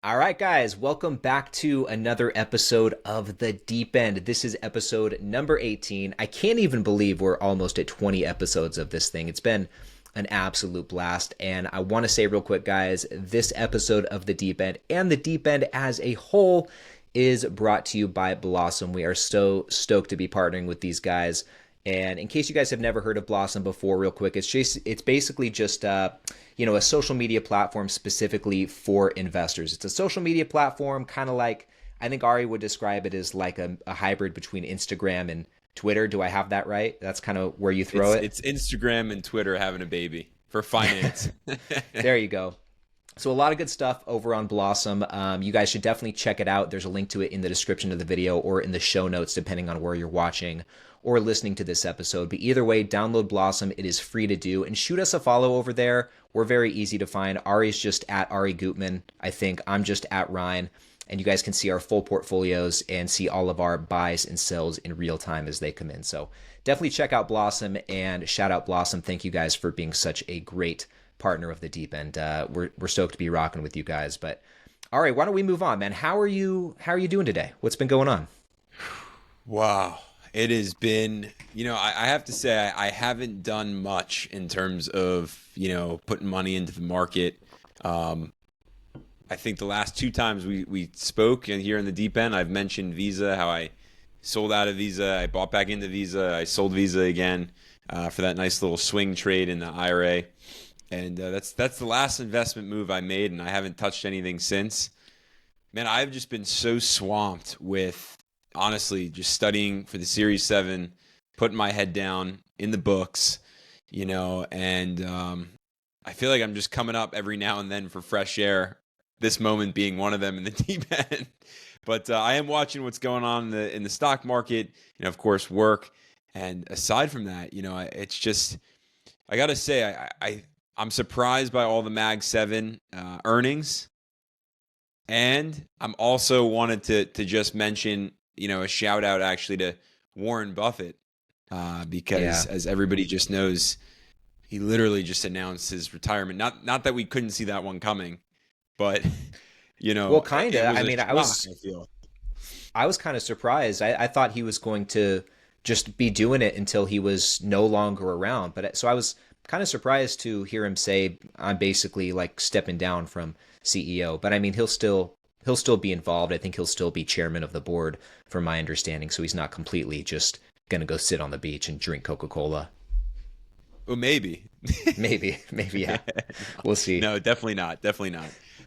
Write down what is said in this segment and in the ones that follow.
All right, guys, welcome back to another episode of The Deep End. This is episode number 18. I can't even believe we're almost at 20 episodes of this thing. It's been an absolute blast. And I want to say real quick, guys, this episode of The Deep End and The Deep End as a whole is brought to you by Blossom. We are so stoked to be partnering with these guys. And in case you guys have never heard of Blossom before, real quick, it's basically just a social media platform specifically for investors. It's a social media platform, kind of like I think Ari would describe it as like a hybrid between Instagram and Twitter. Do I have that right? That's kind of where you throw It's Instagram and Twitter having a baby for finance. There you go. So a lot of good stuff over on Blossom. You guys should definitely check it out. There's a link to it in the description of the video or in the show notes, depending on where you're watching or listening to this episode. But either way, download Blossom. It is free to do. And shoot us a follow over there. We're very easy to find. Ari's just at Ari Gutman, I think. I'm just at Ryne. And you guys can see our full portfolios and see all of our buys and sells in real time as they come in. So definitely check out Blossom and shout out Blossom. Thank you guys for being such a great partner of The Deep End. We're stoked to be rocking with you guys. But all right, why don't we move on, man? How are you doing today? What's been going on? Wow. It has been, I have to say I haven't done much in terms of, putting money into the market. I think the last two times we spoke and here in The Deep End, I've mentioned Visa, how I sold out of Visa. I bought back into Visa. I sold Visa again for that nice little swing trade in the IRA. And that's the last investment move I made, and I haven't touched anything since. Man, I've just been so swamped with, honestly, just studying for the Series 7, putting my head down in the books, and I feel like I'm just coming up every now and then for fresh air, this moment being one of them in the deep end. But I am watching what's going on in the stock market, of course, work. And aside from that, it's just, I got to say, I'm surprised by all the Mag 7 earnings. And I'm also wanted to just mention, a shout out actually to Warren Buffett because as everybody just knows, he literally just announced his retirement. Not that we couldn't see that one coming, but, Well, kind of. I mean, I feel. I was kind of surprised. I thought he was going to just be doing it until he was no longer around. But so I was kind of surprised to hear him say, I'm basically like stepping down from CEO. But I mean, he'll still be involved. I think he'll still be chairman of the board, from my understanding. So he's not completely just going to go sit on the beach and drink Coca-Cola. Well, maybe. maybe, yeah. We'll see. No, definitely not.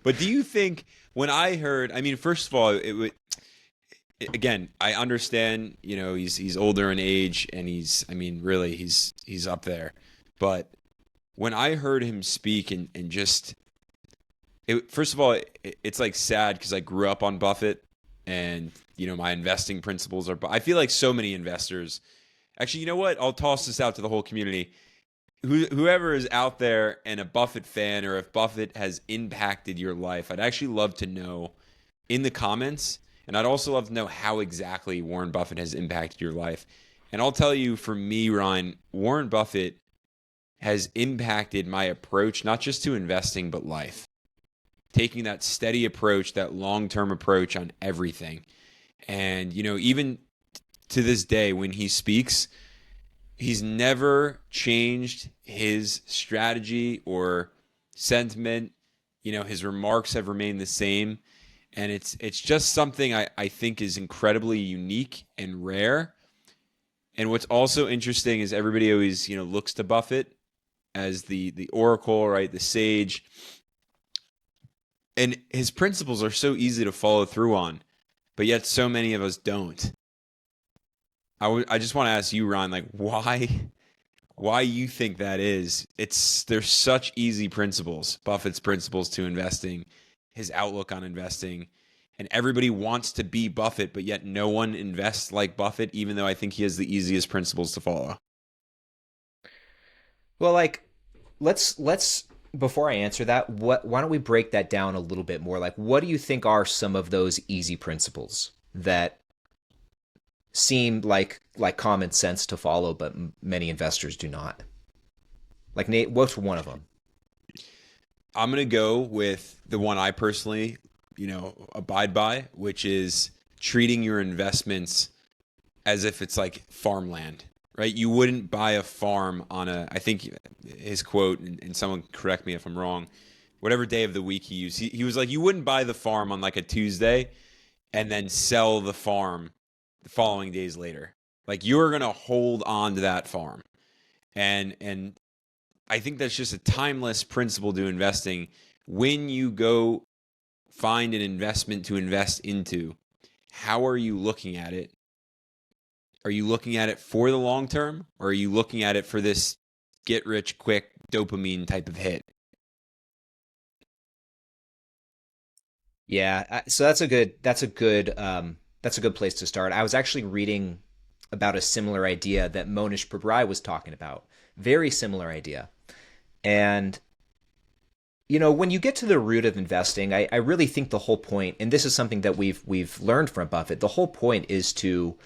But do you think when I heard, I mean, first of all, again, I understand, he's older in age and he's up there. But when I heard him speak and just, first of all, it's like sad because I grew up on Buffett and, my investing principles are, I feel like so many investors, actually, you know what? I'll toss this out to the whole community. Whoever is out there and a Buffett fan, or if Buffett has impacted your life, I'd actually love to know in the comments. And I'd also love to know how exactly Warren Buffett has impacted your life. And I'll tell you, for me, Ryne, Warren Buffett has impacted my approach, not just to investing, but life. Taking that steady approach, that long-term approach on everything. And, even to this day, when he speaks, he's never changed his strategy or sentiment. His remarks have remained the same. And it's just something I think is incredibly unique and rare. And what's also interesting is everybody always, looks to Buffett as the oracle, right? The sage. And his principles are so easy to follow through on, but yet so many of us don't. I just want to ask you, Ron, like why you think that is. There's such easy principles, Buffett's principles to investing, his outlook on investing, and everybody wants to be Buffett, but yet no one invests like Buffett, even though I think he has the easiest principles to follow. Well, like, let's before I answer that, why don't we break that down a little bit more? Like, what do you think are some of those easy principles that seem like common sense to follow, but many investors do not? Like, Nate, what's one of them? I'm going to go with the one I personally abide by, which is treating your investments as if it's like farmland, right? You wouldn't buy a farm on I think his quote, and someone correct me if I'm wrong, whatever day of the week he used, he was like, you wouldn't buy the farm on like a Tuesday and then sell the farm the following days later. Like, you're going to hold on to that farm. And I think that's just a timeless principle to investing. When you go find an investment to invest into, how are you looking at it? Are you looking at it for the long term, or are you looking at it for this get rich quick dopamine type of hit? Yeah, so that's a good place to start. I was actually reading about a similar idea that Monish Pabrai was talking about. Very similar idea. And when you get to the root of investing, I really think the whole point, and this is something that we've learned from Buffett, the whole point is to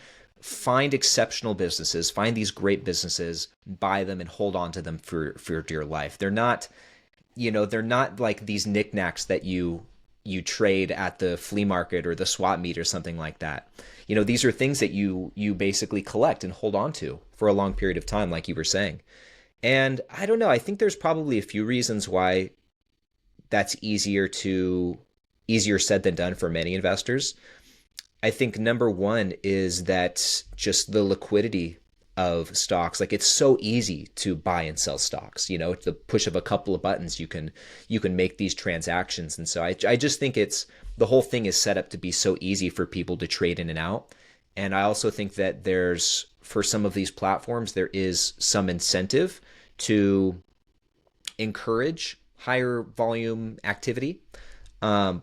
find exceptional businesses, find these great businesses, buy them and hold on to them for dear life. They're not like these knickknacks that you trade at the flea market or the swap meet or something like that. These are things that you basically collect and hold on to for a long period of time, like you were saying. And I don't know, I think there's probably a few reasons why that's easier said than done for many investors. I think number one is that just the liquidity of stocks. Like, it's so easy to buy and sell stocks. It's the push of a couple of buttons, you can make these transactions. And so I just think the whole thing is set up to be so easy for people to trade in and out. And I also think that for some of these platforms, there is some incentive to encourage higher volume activity,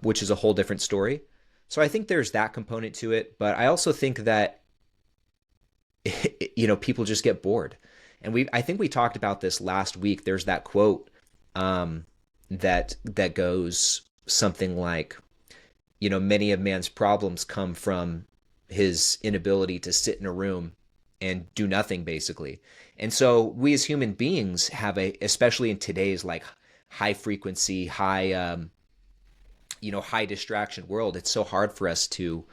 which is a whole different story. So I think there's that component to it, but I also think that people just get bored. And I think we talked about this last week. There's that quote that goes something like, many of man's problems come from his inability to sit in a room and do nothing, basically. And so we as human beings have especially in today's like high frequency, high distraction world, it's so hard for us to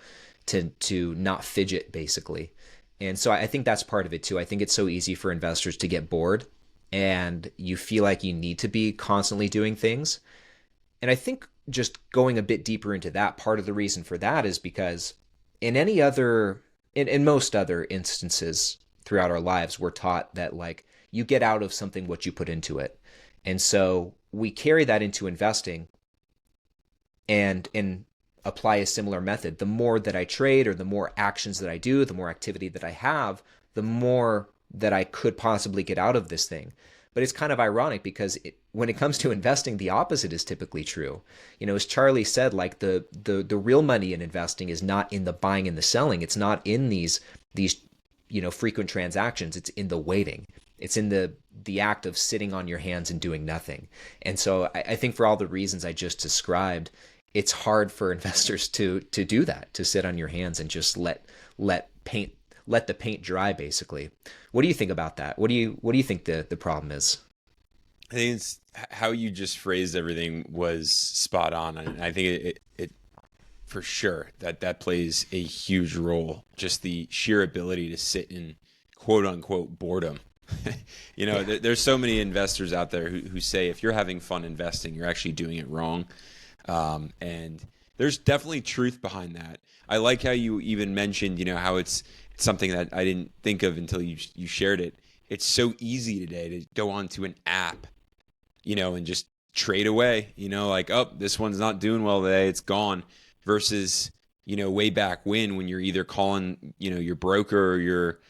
not fidget, basically. And so I think that's part of it too. I think it's so easy for investors to get bored and you feel like you need to be constantly doing things. And I think just going a bit deeper into that, part of the reason for that is because in most other instances throughout our lives, we're taught that like you get out of something what you put into it. And so we carry that into investing and apply a similar method. The more that I trade or the more actions that I do, the more activity that I have, the more that I could possibly get out of this thing. But it's kind of ironic because when it comes to investing, the opposite is typically true. As Charlie said, like the real money in investing is not in the buying and the selling. It's not in these frequent transactions. It's in the waiting. It's in the act of sitting on your hands and doing nothing. And so I think for all the reasons I just described, it's hard for investors to do that, to sit on your hands and just let the paint dry, basically. What do you think about that? What do you think the problem is? I think it's how you just phrased everything was spot on. And I think it for sure that plays a huge role. Just the sheer ability to sit in quote unquote boredom. Yeah. There's so many investors out there who say if you're having fun investing, you're actually doing it wrong. And there's definitely truth behind that. I like how you even mentioned, how it's something that I didn't think of until you shared it. It's so easy today to go onto an app, and just trade away, like, oh, this one's not doing well today, it's gone. Versus, way back when you're either calling, your broker or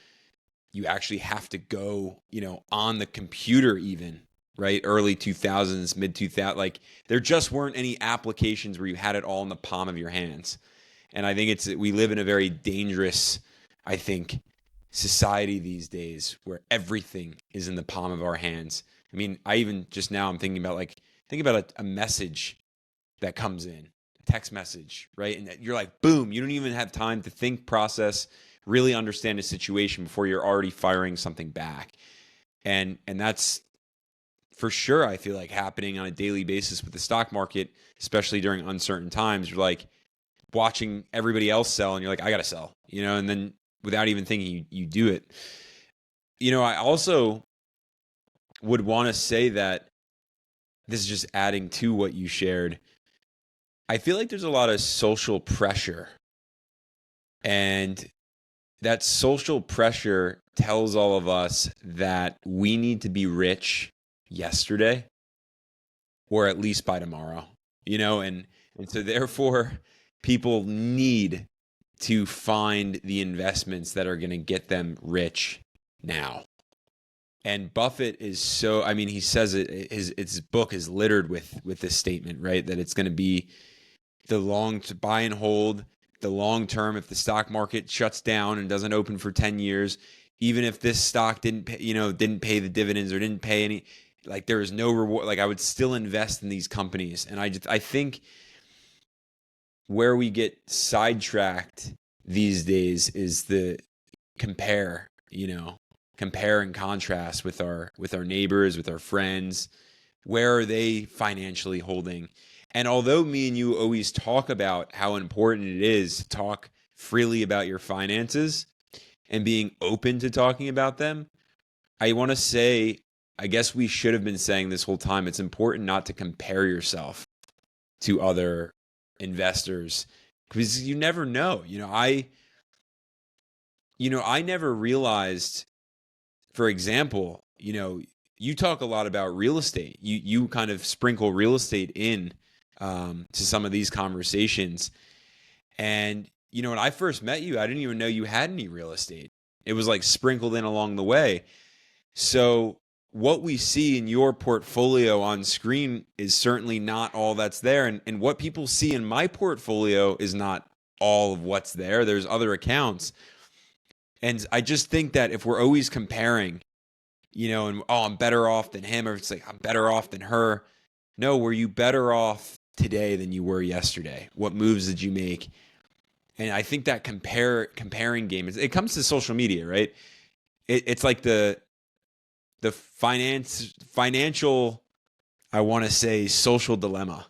you actually have to go, on the computer even, right? Early 2000s, mid 2000s, like there just weren't any applications where you had it all in the palm of your hands. And I think we live in a very dangerous, I think, society these days where everything is in the palm of our hands. I mean, I even just now I'm thinking about a message that comes in, a text message, right? And you're like, boom, you don't even have time to think, process, really understand the situation before you're already firing something back. And that's for sure, I feel like happening on a daily basis with the stock market, especially during uncertain times. You're like watching everybody else sell and you're like, I got to sell, and then without even thinking, you do it. I also would want to say that this is just adding to what you shared. I feel like there's a lot of social pressure, and that social pressure tells all of us that we need to be rich yesterday, or at least by tomorrow, and so therefore people need to find the investments that are going to get them rich now. And Buffett is so, I mean, he says it, his book is littered with this statement, right? That it's going to be the long to buy and hold, the long term. If the stock market shuts down and doesn't open for 10 years, even if this stock didn't pay the dividends or didn't pay any, like there is no reward, like I would still invest in these companies. And I think where we get sidetracked these days is the compare and contrast with our neighbors, with our friends. Where are they financially holding? And although me and you always talk about how important it is to talk freely about your finances and being open to talking about them, I want to say, I guess we should have been saying this whole time, it's important not to compare yourself to other investors, because you never know. I never realized, for example, you talk a lot about real estate. You kind of sprinkle real estate in to some of these conversations. And, when I first met you, I didn't even know you had any real estate. It was like sprinkled in along the way. So what we see in your portfolio on screen is certainly not all that's there. And what people see in my portfolio is not all of what's there. There's other accounts. And I just think that if we're always comparing, and I'm better off than him, or it's like I'm better off than her. No, were you better off today than you were yesterday? What moves did you make? And I think that comparing game, it comes to social media, right? It's like the financial, I want to say, social dilemma.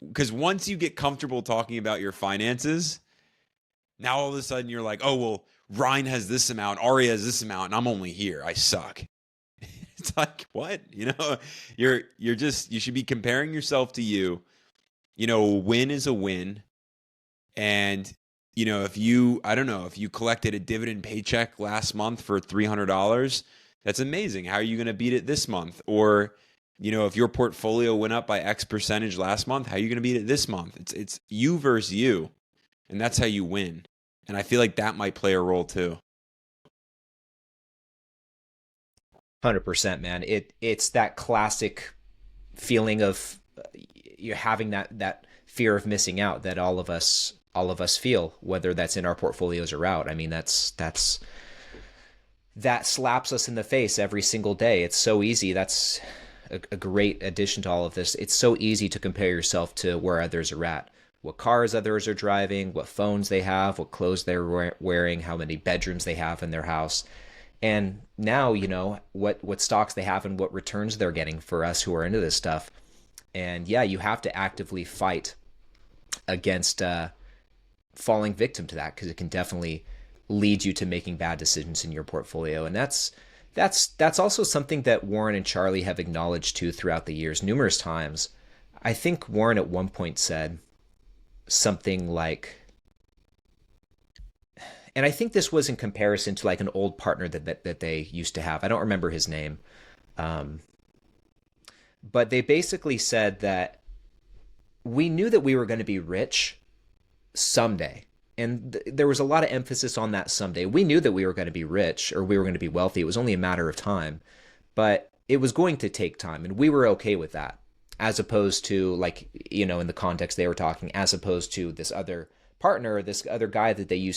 Because once you get comfortable talking about your finances, now all of a sudden you're like, oh, well, Ryne has this amount, Ari has this amount, and I'm only here. I suck. It's like, what? You should be comparing yourself to you. A win is a win. And, if you collected a dividend paycheck last month for $300, that's amazing. How are you going to beat it this month? Or, if your portfolio went up by X percentage last month, how are you going to beat it this month? It's you versus you. And that's how you win. And I feel like that might play a role too. 100%, man. It's that classic feeling of you're having that fear of missing out that all of us feel, whether that's in our portfolios or out. I mean, that slaps us in the face every single day. It's so easy. That's a great addition to all of this. It's so easy to compare yourself to where others are at. What cars others are driving, what phones they have, what clothes they're wearing, how many bedrooms they have in their house. And now, what stocks they have and what returns they're getting for us who are into this stuff. And yeah, you have to actively fight against falling victim to that, because it can definitely lead you to making bad decisions in your portfolio. And that's also something that Warren and Charlie have acknowledged too throughout the years, numerous times. I think Warren at one point said something like, and I think this was in comparison to like an old partner that they used to have. I don't remember his name. But they basically said that we knew that we were going to be rich someday. And there was a lot of emphasis on that someday. We knew that we were going to be rich, or we were going to be wealthy. It was only a matter of time. But it was going to take time, and we were okay with that. As opposed to, like, in the context they were talking, as opposed to this other partner, this other guy that you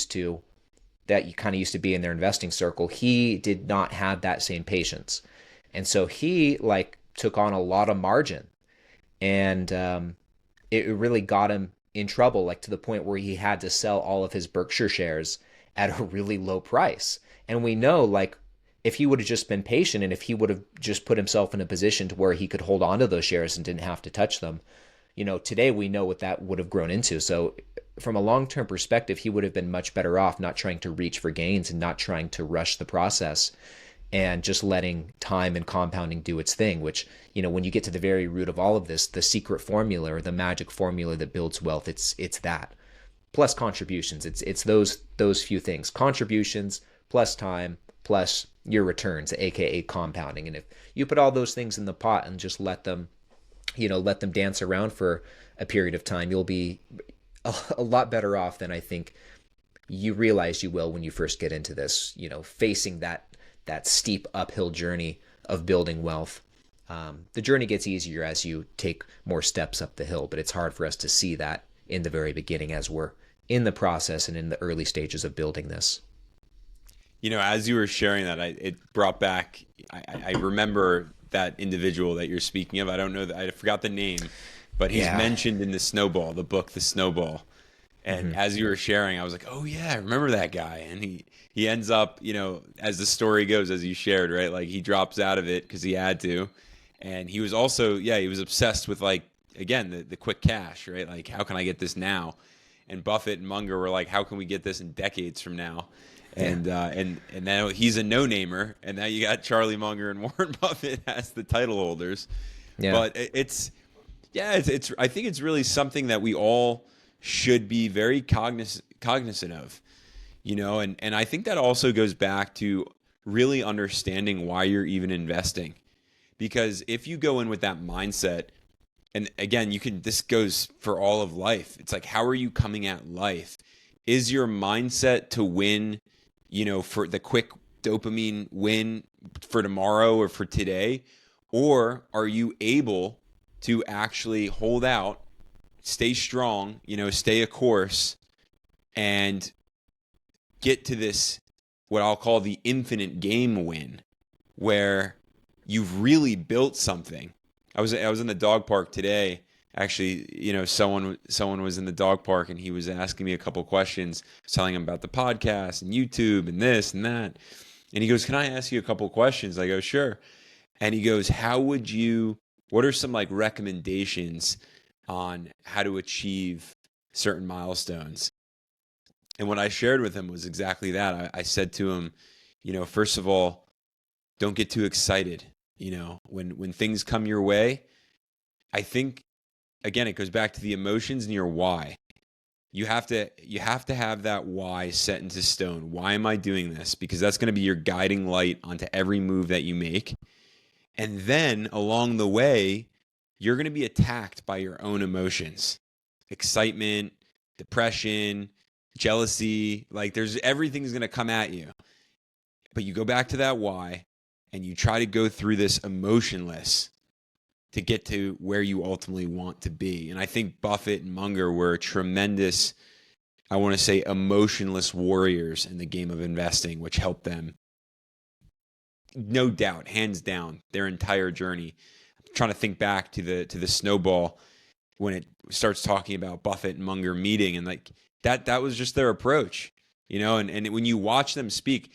kind of used to be in their investing circle, he did not have that same patience. And so he took on a lot of margin, and it really got him in trouble, to the point where he had to sell all of his Berkshire shares at a really low price. And we know, if he would have just been patient and if he would have just put himself in a position to where he could hold on to those shares and didn't have to touch them, today we know what that would have grown into. So from a long-term perspective, he would have been much better off not trying to reach for gains and not trying to rush the process and just letting time and compounding do its thing, which, when you get to the very root of all of this, the secret formula or the magic formula that builds wealth, it's that plus contributions. It's those few things: contributions plus time plus your returns, aka compounding. And if you put all those things in the pot and just let them dance around for a period of time, you'll be a lot better off than I think you realize you will when you first get into this, facing that steep uphill journey of building wealth. The journey gets easier as you take more steps up the hill, but it's hard for us to see that in the very beginning as we're in the process and in the early stages of building this. As you were sharing that, it brought back, I remember that individual that you're speaking of. I don't know, I forgot the name, but he's mentioned in the book, The Snowball. And as you were sharing, I was like, oh yeah, I remember that guy. And he ends up, as the story goes, as you shared, right? Like he drops out of it because he had to. And he was also, he was obsessed with like, again, the quick cash, right? Like, how can I get this now? And Buffett and Munger were like, how can we get this in decades from now? And now he's a no-namer, and now you got Charlie Munger and Warren Buffett as the title holders. Yeah. But it's I think it's really something that we all should be very cognizant of, and I think that also goes back to really understanding why you're even investing. Because if you go in with that mindset, and again, this goes for all of life. It's like, how are you coming at life? Is your mindset to win, for the quick dopamine win for tomorrow or for today? Or are you able to actually hold out, stay strong, stay a course, and get to this, what I'll call the infinite game win, where you've really built something. I was in the dog park today. Actually, someone was in the dog park and he was asking me a couple questions, telling him about the podcast and YouTube and this and that. And he goes, "Can I ask you a couple questions?" I go, "Sure." And he goes, what are some like recommendations on how to achieve certain milestones? And what I shared with him was exactly that. I said to him, first of all, don't get too excited. When things come your way, I think, again, it goes back to the emotions and your why. You have to have that why set into stone. Why am I doing this? Because that's going to be your guiding light onto every move that you make. And then along the way, you're going to be attacked by your own emotions. Excitement, depression, jealousy, like everything's going to come at you. But you go back to that why and you try to go through this emotionless to get to where you ultimately want to be. And I think Buffett and Munger were tremendous, I want to say, emotionless warriors in the game of investing, which helped them, no doubt, hands down, their entire journey. I'm trying to think back to the Snowball when it starts talking about Buffett and Munger meeting, and like that was just their approach, and when you watch them speak,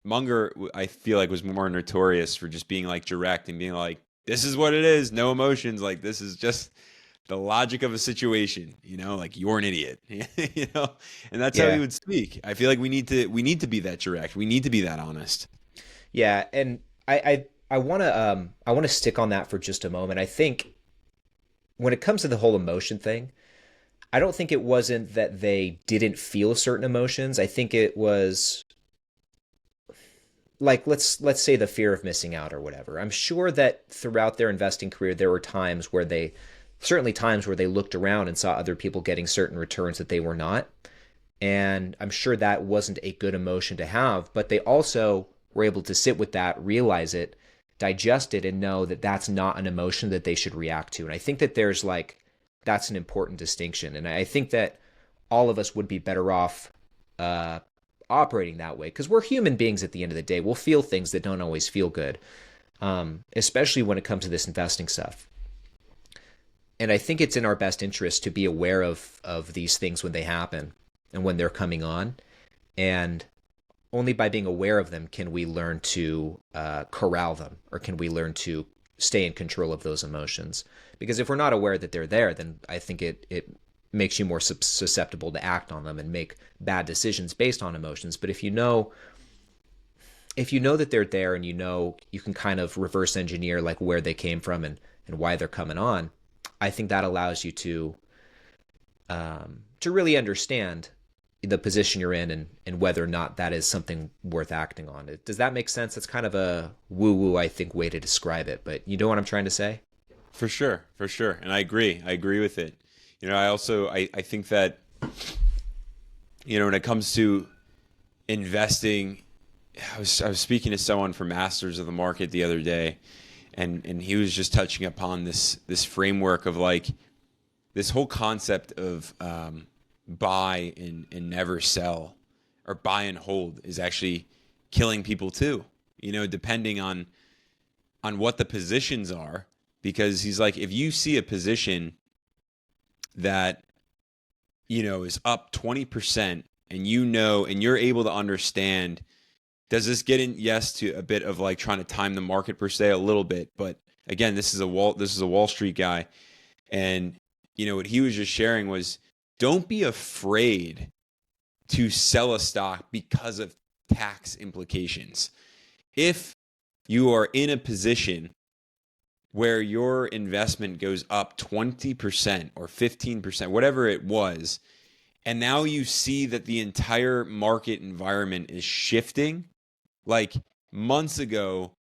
Munger, I feel like, was more notorious for just being like direct and being like, this is what it is, no emotions, like this is just the logic of a situation, like you're an idiot, and that's how he would speak. I feel like we need to be that direct. We need to be that honest. Yeah, and I want to stick on that for just a moment. I think when it comes to the whole emotion thing, I don't think it wasn't that they didn't feel certain emotions. I think it was like, let's say the fear of missing out or whatever. I'm sure that throughout their investing career, there were times where they looked around and saw other people getting certain returns that they were not. And I'm sure that wasn't a good emotion to have, but they also were able to sit with that, realize it, digest it, and know that that's not an emotion that they should react to. And I think that that's an important distinction. And I think that all of us would be better off operating that way, because we're human beings at the end of the day. We'll feel things that don't always feel good, especially when it comes to this investing stuff. And I think it's in our best interest to be aware of these things when they happen and when they're coming on. And only by being aware of them can we learn to corral them, or can we learn to stay in control of those emotions. Because if we're not aware that they're there, then I think it makes you more susceptible to act on them and make bad decisions based on emotions. But if you know that they're there, and you can kind of reverse engineer like where they came from and why they're coming on, I think that allows you to really understand the position you're in, and whether or not that is something worth acting on. Does that make sense? That's kind of a woo-woo, I think, way to describe it, but you know what I'm trying to say? For sure, for sure. And I agree with it. I think that, when it comes to investing, I was speaking to someone from Masters of the Market the other day, and he was just touching upon this framework of like this whole concept of buy and never sell, or buy and hold, is actually killing people too. Depending on what the positions are, because he's like, if you see a position that is up 20%, and and you're able to understand, does this get in, yes, to a bit of like trying to time the market per se, a little bit, but again, this is a Wall Street guy, and what he was just sharing was, don't be afraid to sell a stock because of tax implications. If you are in a position where your investment goes up 20% or 15%, whatever it was, and now you see that the entire market environment is shifting, like months ago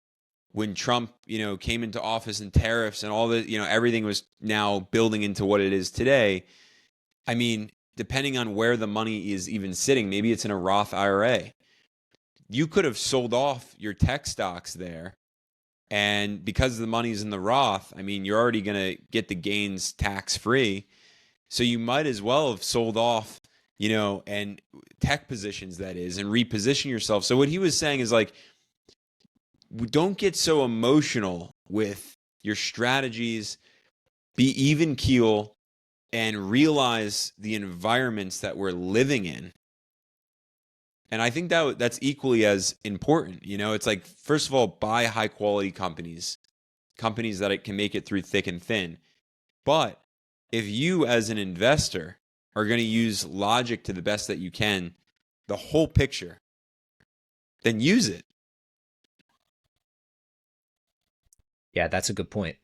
when Trump, came into office, and tariffs and all the, everything was now building into what it is today. I mean, depending on where the money is even sitting, maybe it's in a Roth IRA. You could have sold off your tech stocks there. And because the money's in the Roth, I mean, you're already going to get the gains tax free. So you might as well have sold off, and tech positions, that is, and reposition yourself. So what he was saying is like, don't get so emotional with your strategies. Be even keel and realize the environments that we're living in. And I think that's equally as important. It's like, first of all, buy high quality companies that it can make it through thick and thin. But if you as an investor are going to use logic to the best that you can, the whole picture, then use it. Yeah, that's a good point.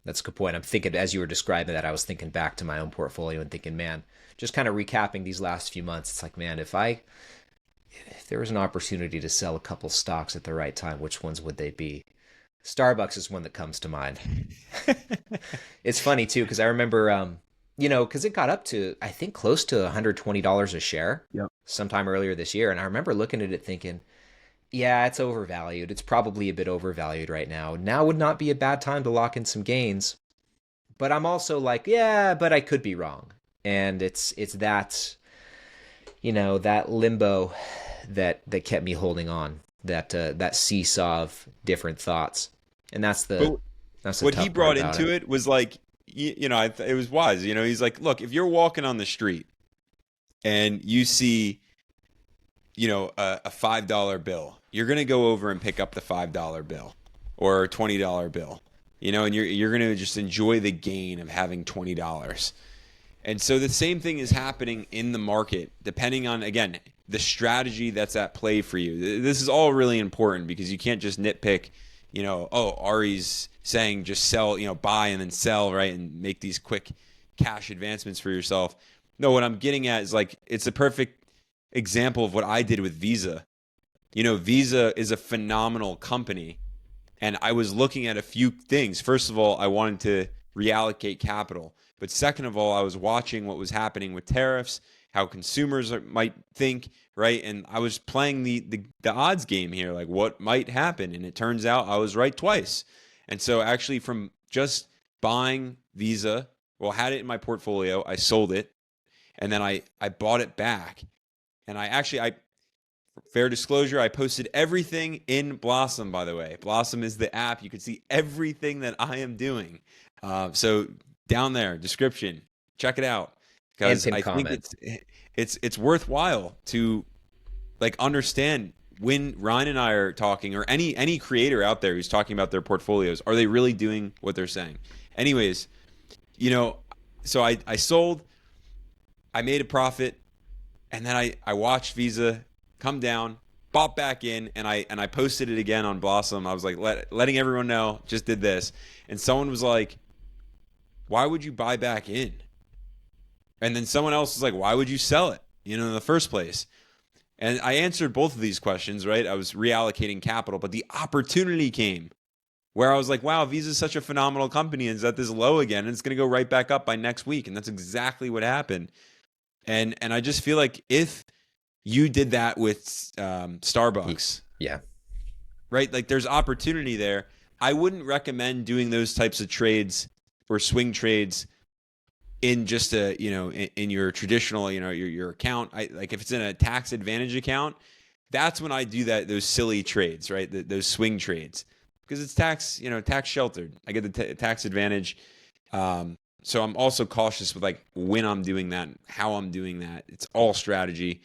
That's a good point. I'm thinking, as you were describing that, I was thinking back to my own portfolio and thinking, man, just kind of recapping these last few months, it's like, man, if there was an opportunity to sell a couple stocks at the right time, which ones would they be? Starbucks is one that comes to mind. It's funny too, because I remember, because it got up to, I think, close to $120 a share. Yep. Sometime earlier this year, and I remember looking at it thinking, yeah, it's overvalued. It's probably a bit overvalued right now. Now would not be a bad time to lock in some gains. But I'm also like, yeah, but I could be wrong. And it's that, that limbo that kept me holding on, that seesaw of different thoughts. And that's the what tough he brought part about into it was like, it was wise. He's like, look, if you're walking on the street and you see, a $5 bill, you're going to go over and pick up the $5 bill or $20 bill, and you're going to just enjoy the gain of having $20. And so the same thing is happening in the market, depending on, again, the strategy that's at play for you. This is all really important, because you can't just nitpick, Ari's saying just sell, buy and then sell, right? And make these quick cash advancements for yourself. No, what I'm getting at is like, it's a perfect example of what I did with Visa. Visa is a phenomenal company, and I was looking at a few things. First of all, I wanted to reallocate capital. But second of all, I was watching what was happening with tariffs, how consumers might think, right? And I was playing the odds game here, like what might happen. And it turns out I was right twice. And so actually, from just buying Visa, had it in my portfolio, I sold it, and then I bought it back. And fair disclosure, I posted everything in Blossom, by the way. Blossom is the app. You can see everything that I am doing. So down there, description, check it out, because I think it's worthwhile to like understand when Ryne and I are talking, or any creator out there who's talking about their portfolios, are they really doing what they're saying? Anyways, so I sold, I made a profit, and then I watched Visa come down, bought back in, and I posted it again on Blossom. I was like letting everyone know, just did this. And someone was like, why would you buy back in? And then someone else was like, why would you sell it, in the first place? And I answered both of these questions, right? I was reallocating capital, but the opportunity came where I was like, wow, Visa's such a phenomenal company, and it's at this low again, and it's going to go right back up by next week. And that's exactly what happened. And I just feel like if you did that with Starbucks, yeah, right? Like there's opportunity there. I wouldn't recommend doing those types of trades or swing trades in just in your traditional, your account. Like if it's in a tax advantage account, that's when I do those silly trades, right? Those swing trades, because it's tax sheltered. I get the tax advantage. So I'm also cautious with like when I'm doing that, how I'm doing that. It's all strategy.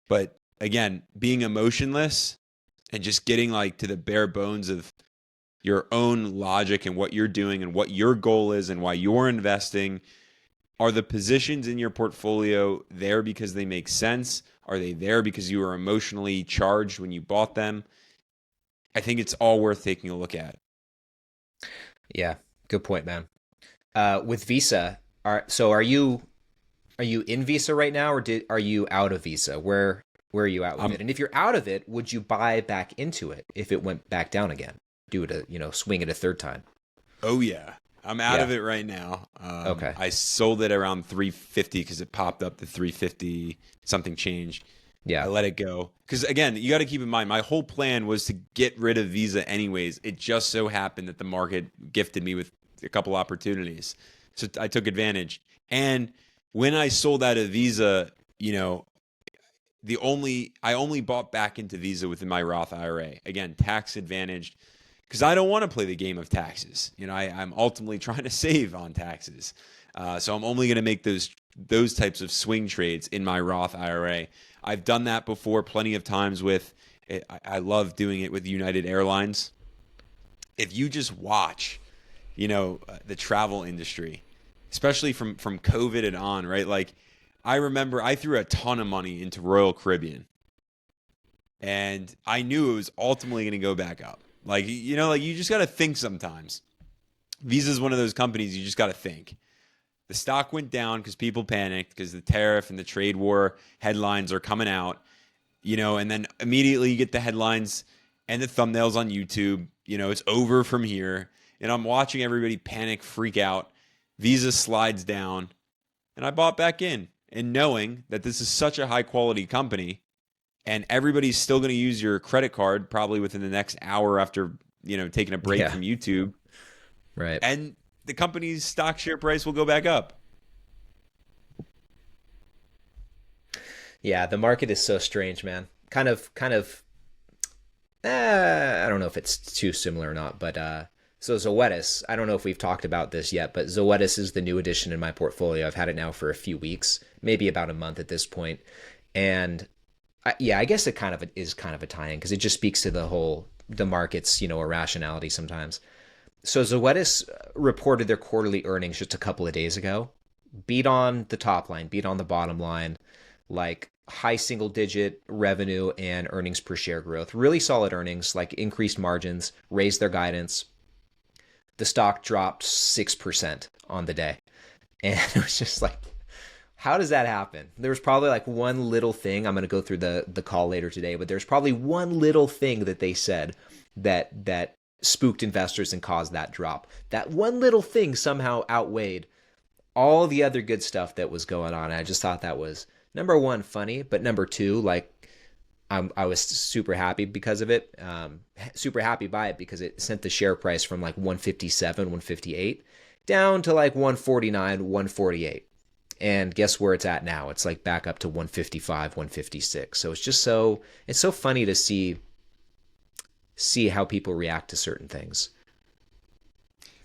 But again, being emotionless and just getting like to the bare bones of your own logic and what you're doing and what your goal is and why you're investing. Are the positions in your portfolio there because they make sense? Are they there because you were emotionally charged when you bought them? I think it's all worth taking a look at. Yeah, good point, man. With Visa, are you in Visa right now, or are you out of Visa? Where are you at with it? And if you're out of it, would you buy back into it if it went back down again? Do it swing it a third time. Oh yeah, I'm out of it right now. Okay. I sold it around 350 because it popped up to 350 something changed. Yeah. I let it go because again, you got to keep in mind my whole plan was to get rid of Visa anyways. It just so happened that the market gifted me with a couple opportunities, so I took advantage. And when I sold out of Visa, I only bought back into Visa within my Roth IRA. Again, tax advantaged, because I don't want to play the game of taxes. I'm ultimately trying to save on taxes. So I'm only going to make those types of swing trades in my Roth IRA. I've done that before plenty of times with, I love doing it with United Airlines. If you just watch, the travel industry, especially from COVID and on, right? Like I remember I threw a ton of money into Royal Caribbean, and I knew it was ultimately going to go back up. Like, you just got to think sometimes. Visa is one of those companies you just got to think. The stock went down because people panicked because the tariff and the trade war headlines are coming out, and then immediately you get the headlines and the thumbnails on YouTube, it's over from here. And I'm watching everybody panic, freak out. Visa slides down, and I bought back in, and knowing that this is such a high quality company, and everybody's still going to use your credit card probably within the next hour after, taking a break from YouTube. Right. And the company's stock share price will go back up. Yeah, the market is so strange, man. Kind of I don't know if it's too similar or not, but so Zoetis, I don't know if we've talked about this yet, but Zoetis is the new addition in my portfolio. I've had it now for a few weeks, maybe about a month at this point. And I guess it is kind of a tie-in because it just speaks to the market's, irrationality sometimes. So Zoetis reported their quarterly earnings just a couple of days ago, beat on the top line, beat on the bottom line, like high single digit revenue and earnings per share growth, really solid earnings, like increased margins, raised their guidance. The stock dropped 6% on the day. And it was just like, how does that happen? There's probably like one little thing. I'm going to go through the call later today, but there's probably one little thing that they said that spooked investors and caused that drop. That one little thing somehow outweighed all the other good stuff that was going on. I just thought that was, number one, funny, but number two, like, I was super happy because of it. Super happy by it because it sent the share price from like 157, 158 down to like 149, 148. And guess where it's at now? It's like back up to 155, 156. So it's just it's so funny to see how people react to certain things.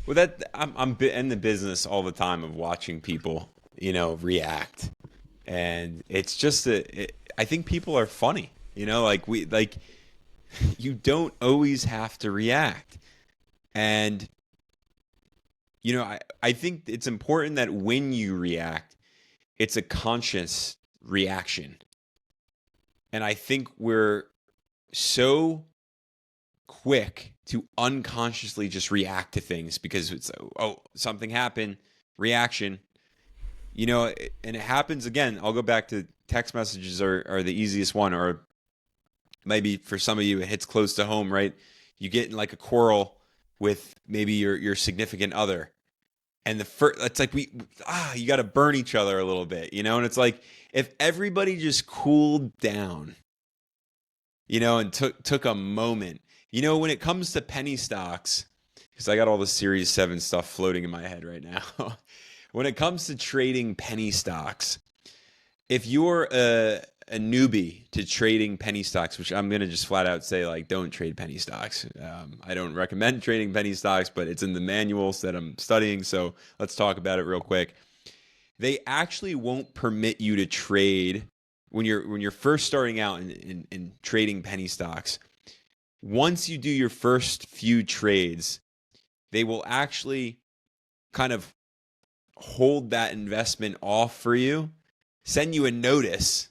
Well, I'm in the business all the time of watching people, react. And it's just I think people are funny. Like you don't always have to react. And, I think it's important that when you react, it's a conscious reaction. And I think we're so quick to unconsciously just react to things because it's, oh, something happened, reaction, and it happens again. I'll go back to text messages are the easiest one, or maybe for some of you, it hits close to home, right? You get in like a quarrel with maybe your significant other. And it's like you got to burn each other a little bit, and it's like, if everybody just cooled down, and took a moment, when it comes to penny stocks, because I got all the Series 7 stuff floating in my head right now. When it comes to trading penny stocks, if you're a newbie to trading penny stocks, which I'm going to just flat out say, like, don't trade penny stocks. I don't recommend trading penny stocks, but it's in the manuals that I'm studying. So let's talk about it real quick. They actually won't permit you to trade when you're first starting out in trading penny stocks. Once you do your first few trades, they will actually kind of hold that investment off for you, send you a notice,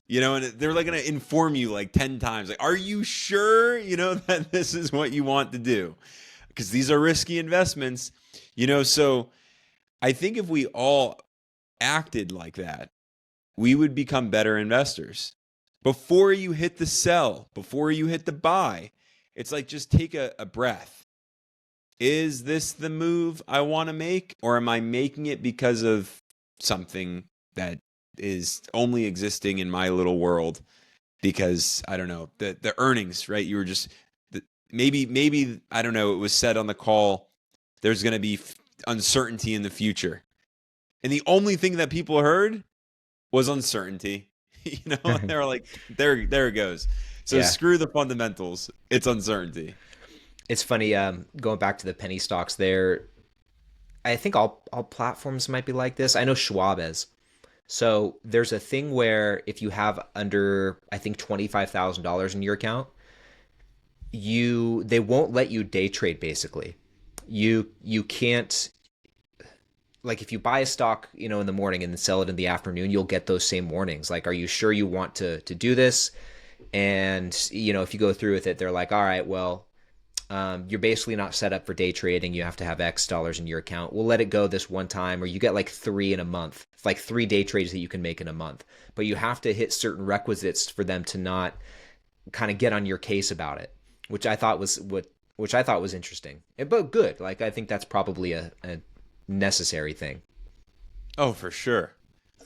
and they're like going to inform you like 10 times. Like, are you sure, that this is what you want to do? Because these are risky investments, so I think if we all acted like that, we would become better investors. Before you hit the sell, before you hit the buy, it's like, just take a breath. Is this the move I want to make, or am I making it because of something that is only existing in my little world? Because I don't know, the earnings, right? You were just maybe I don't know. It was said on the call, there's going to be uncertainty in the future, and the only thing that people heard was uncertainty. They're like, there it goes. So Yeah. screw the fundamentals. It's uncertainty. It's funny, going back to the penny stocks there, I think all platforms might be like this. I know Schwab is. So there's a thing where if you have under, I think, $25,000 in your account, they won't let you day trade basically. You can't, like, if you buy a stock, in the morning and then sell it in the afternoon, you'll get those same warnings. Like, are you sure you want to do this? And, if you go through with it, they're like, all right, well, you're basically not set up for day trading. You have to have X dollars in your account. We'll let it go this one time, or you get like 3 in a month. It's like 3 day trades that you can make in a month. But you have to hit certain requisites for them to not kind of get on your case about it, which I thought was interesting. But good. Like, I think that's probably a necessary thing. Oh, for sure.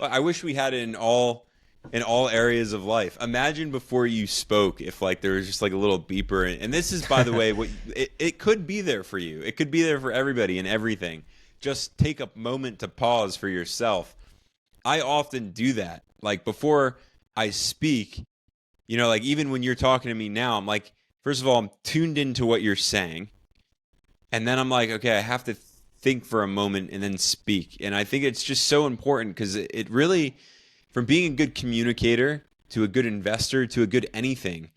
I wish we had it in all areas of life. Imagine before you spoke, if like there was just like a little beeper, and this is, by the way, what it could be there for you. It could be there for everybody and everything. Just take a moment to pause for yourself. I often do that. Like, before I speak, like, even when you're talking to me now, I'm like, first of all, I'm tuned into what you're saying. And then I'm like, okay, I have to think for a moment and then speak. And I think it's just so important, because it really, from being a good communicator to a good investor to a good anything,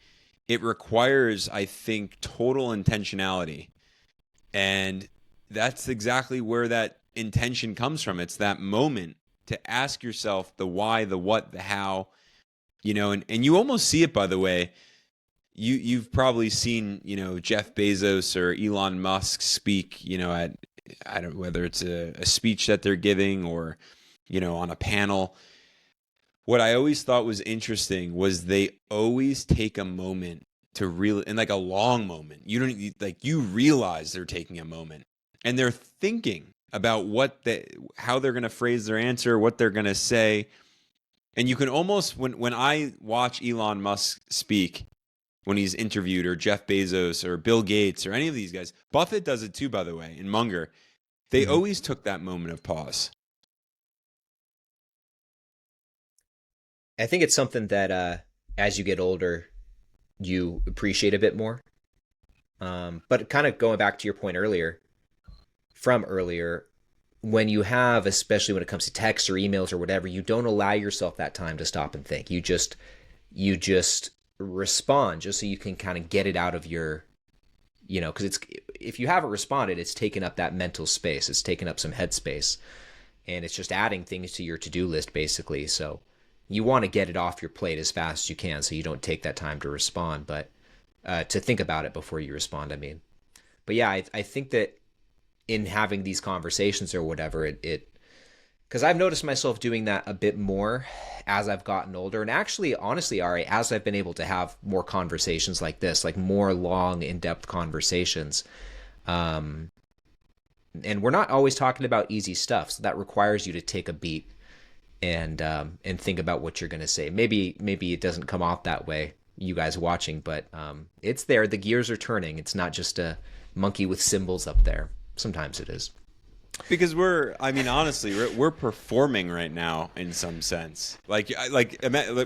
it requires, I think, total intentionality. And that's exactly where that intention comes from. It's that moment to ask yourself the why, the what, the how, and you almost see it, by the way. You've probably seen, Jeff Bezos or Elon Musk speak, at, I don't know, whether it's a speech that they're giving or, on a panel. What I always thought was interesting was they always take a moment to really, and like a long moment. You realize they're taking a moment and they're thinking about how they're going to phrase their answer, what they're going to say. And you can almost, when I watch Elon Musk speak, when he's interviewed, or Jeff Bezos or Bill Gates or any of these guys, Buffett does it too, by the way, and Munger, they always took that moment of pause. I think it's something that, as you get older, you appreciate a bit more. But kind of going back to your point from earlier, when you have, especially when it comes to texts or emails or whatever, you don't allow yourself that time to stop and think. You just respond just so you can kind of get it out of your, because it's, if you haven't responded, it's taken up that mental space, it's taken up some headspace, and it's just adding things to your to-do list basically. So you want to get it off your plate as fast as you can so you don't take that time to respond, but to think about it before you respond, I mean. But yeah, I think that in having these conversations or whatever, it because I've noticed myself doing that a bit more as I've gotten older. And actually, honestly, Ari, as I've been able to have more conversations like this, like more long, in-depth conversations, and we're not always talking about easy stuff, so that requires you to take a beat and think about what you're going to say. Maybe it doesn't come off that way, you guys watching, but it's there. The gears are turning. It's not just a monkey with symbols up there. Sometimes it is. Because honestly, we're performing right now in some sense. Like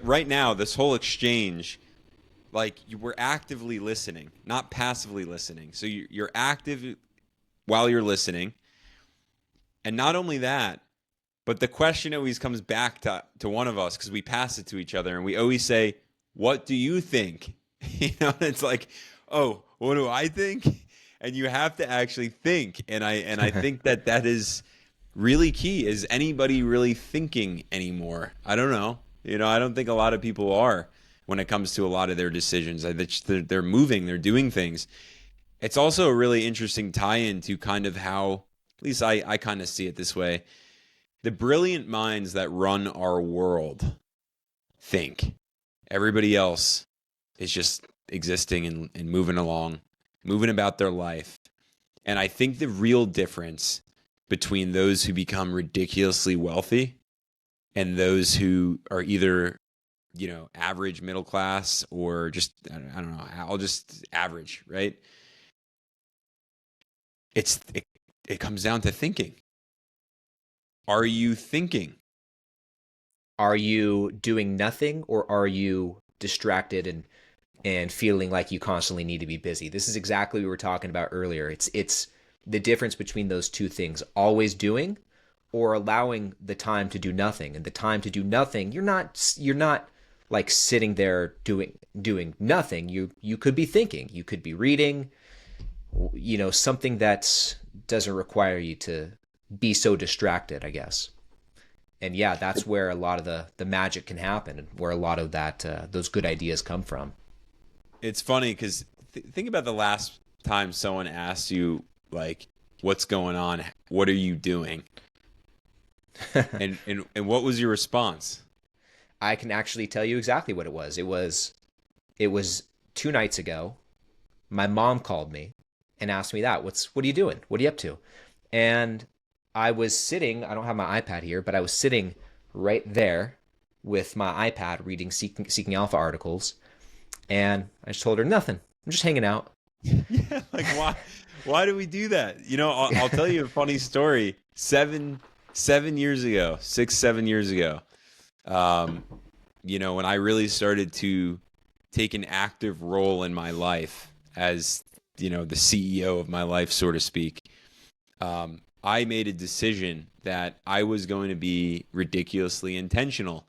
right now, this whole exchange, like we're actively listening, not passively listening. So you're active while you're listening, and not only that, but the question always comes back to one of us because we pass it to each other, and we always say, "What do you think?" It's like, "Oh, what do I think?" And you have to actually think, and I think that is really key. Is anybody really thinking anymore? I don't know. I don't think a lot of people are when it comes to a lot of their decisions. They're moving, they're doing things. It's also a really interesting tie-in to kind of how, at least I kind of see it this way, the brilliant minds that run our world think. Everybody else is just existing and moving along, moving about their life. And I think the real difference between those who become ridiculously wealthy and those who are either, average middle class or just, I don't know, I'll just average, right? It comes down to thinking. Are you thinking? Are you doing nothing, or are you distracted and feeling like you constantly need to be busy? This is exactly what we were talking about earlier. It's the difference between those two things: always doing or allowing the time to do nothing. And the time to do nothing, you're not like sitting there doing nothing. You could be thinking, you could be reading, something that doesn't require you to be so distracted, I guess. And yeah, that's where a lot of the magic can happen, and where a lot of that those good ideas come from. It's funny because think about the last time someone asked you, like, what's going on? What are you doing? and what was your response? I can actually tell you exactly what it was. It was 2 nights ago. My mom called me and asked me that. What are you doing? What are you up to? And I was sitting, I don't have my iPad here, but I was sitting right there with my iPad reading Seeking Alpha articles. And I just told her, nothing. I'm just hanging out. Yeah, like why do we do that? I'll tell you a funny story. 7 years ago, 6, 7 years ago, when I really started to take an active role in my life as, the CEO of my life, so to speak, I made a decision that I was going to be ridiculously intentional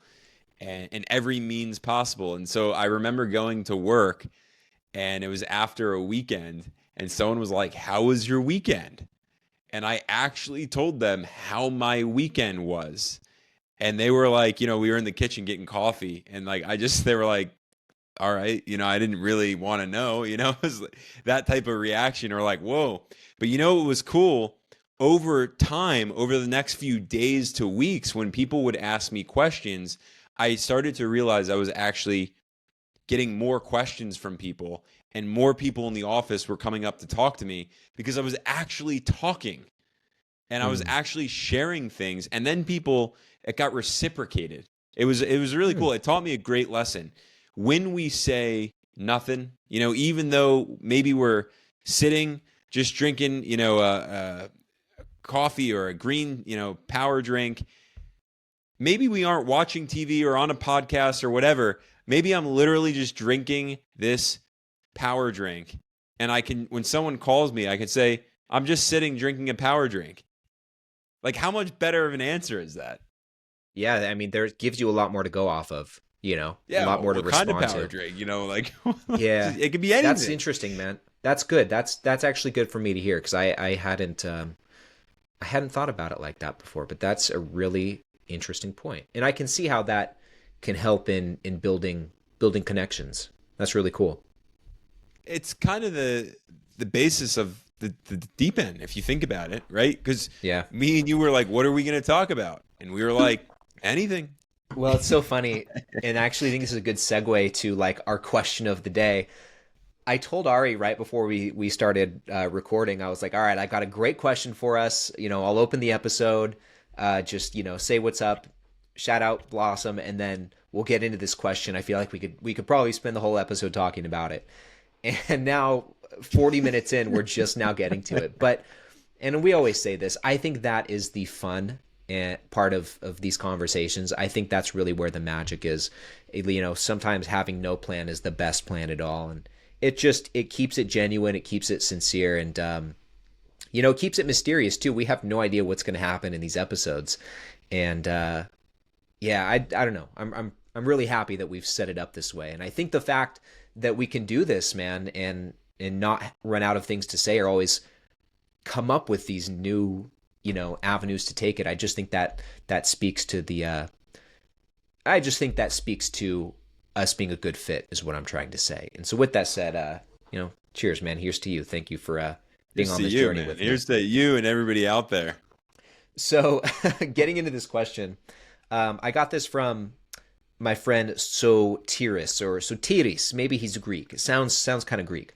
and in every means possible. And so I remember going to work, and it was after a weekend, and someone was like, "How was your weekend?" And I actually told them how my weekend was. And they were like, we were in the kitchen getting coffee, and like they were like, "All right, I didn't really want to know," it was that type of reaction, or like, "Whoa." But it was cool. Over time, over the next few days to weeks, when people would ask me questions, I started to realize I was actually getting more questions from people, and more people in the office were coming up to talk to me because I was actually talking and I was actually sharing things. And then it got reciprocated. It was really cool. It taught me a great lesson. When we say nothing, even though maybe we're sitting just drinking, coffee or a green, power drink. Maybe we aren't watching TV or on a podcast or whatever. Maybe I'm literally just drinking this power drink. And when someone calls me, I can say, "I'm just sitting drinking a power drink." Like, how much better of an answer is that? Yeah, I mean, there gives you a lot more to go off of. a Yeah, lot more to what kind of respond power to. drink? Like Yeah, it could be that's anything. interesting, man. That's good. That's actually good for me to hear because I hadn't thought about it like that before. But that's a really interesting point, and I can see how that can help in building connections. That's really cool. It's kind of the basis of the deep end, if you think about it, right? Because Yeah. me and you were like, what are we going to talk about? And we were like, anything. Well, it's so funny, and I actually think this is a good segue to like our question of the day. I told Ari right before we started recording, I was like, all right, I got a great question for us. I'll open the episode, just say what's up, shout out Blossom, and then we'll get into this question. I feel like we could probably spend the whole episode talking about it. And now 40 minutes in, we're just now getting to it. And we always say this, I think that is the fun and part of these conversations. I think that's really where the magic is. Sometimes having no plan is the best plan at all. And it keeps it genuine, it keeps it sincere, and it keeps it mysterious too. We have no idea what's going to happen in these episodes. And yeah, I don't know. I'm really happy that we've set it up this way. And I think the fact that we can do this, man, and not run out of things to say, or always come up with these new avenues to take it. I just think that speaks to us being a good fit is what I'm trying to say. And so with that said, cheers, man. Here's to you. Thank you for being Here's on to this you, journey man. with me. Here's to you and everybody out there. So getting into this question, I got this from my friend Sotiris. Maybe he's Greek. It sounds kind of Greek.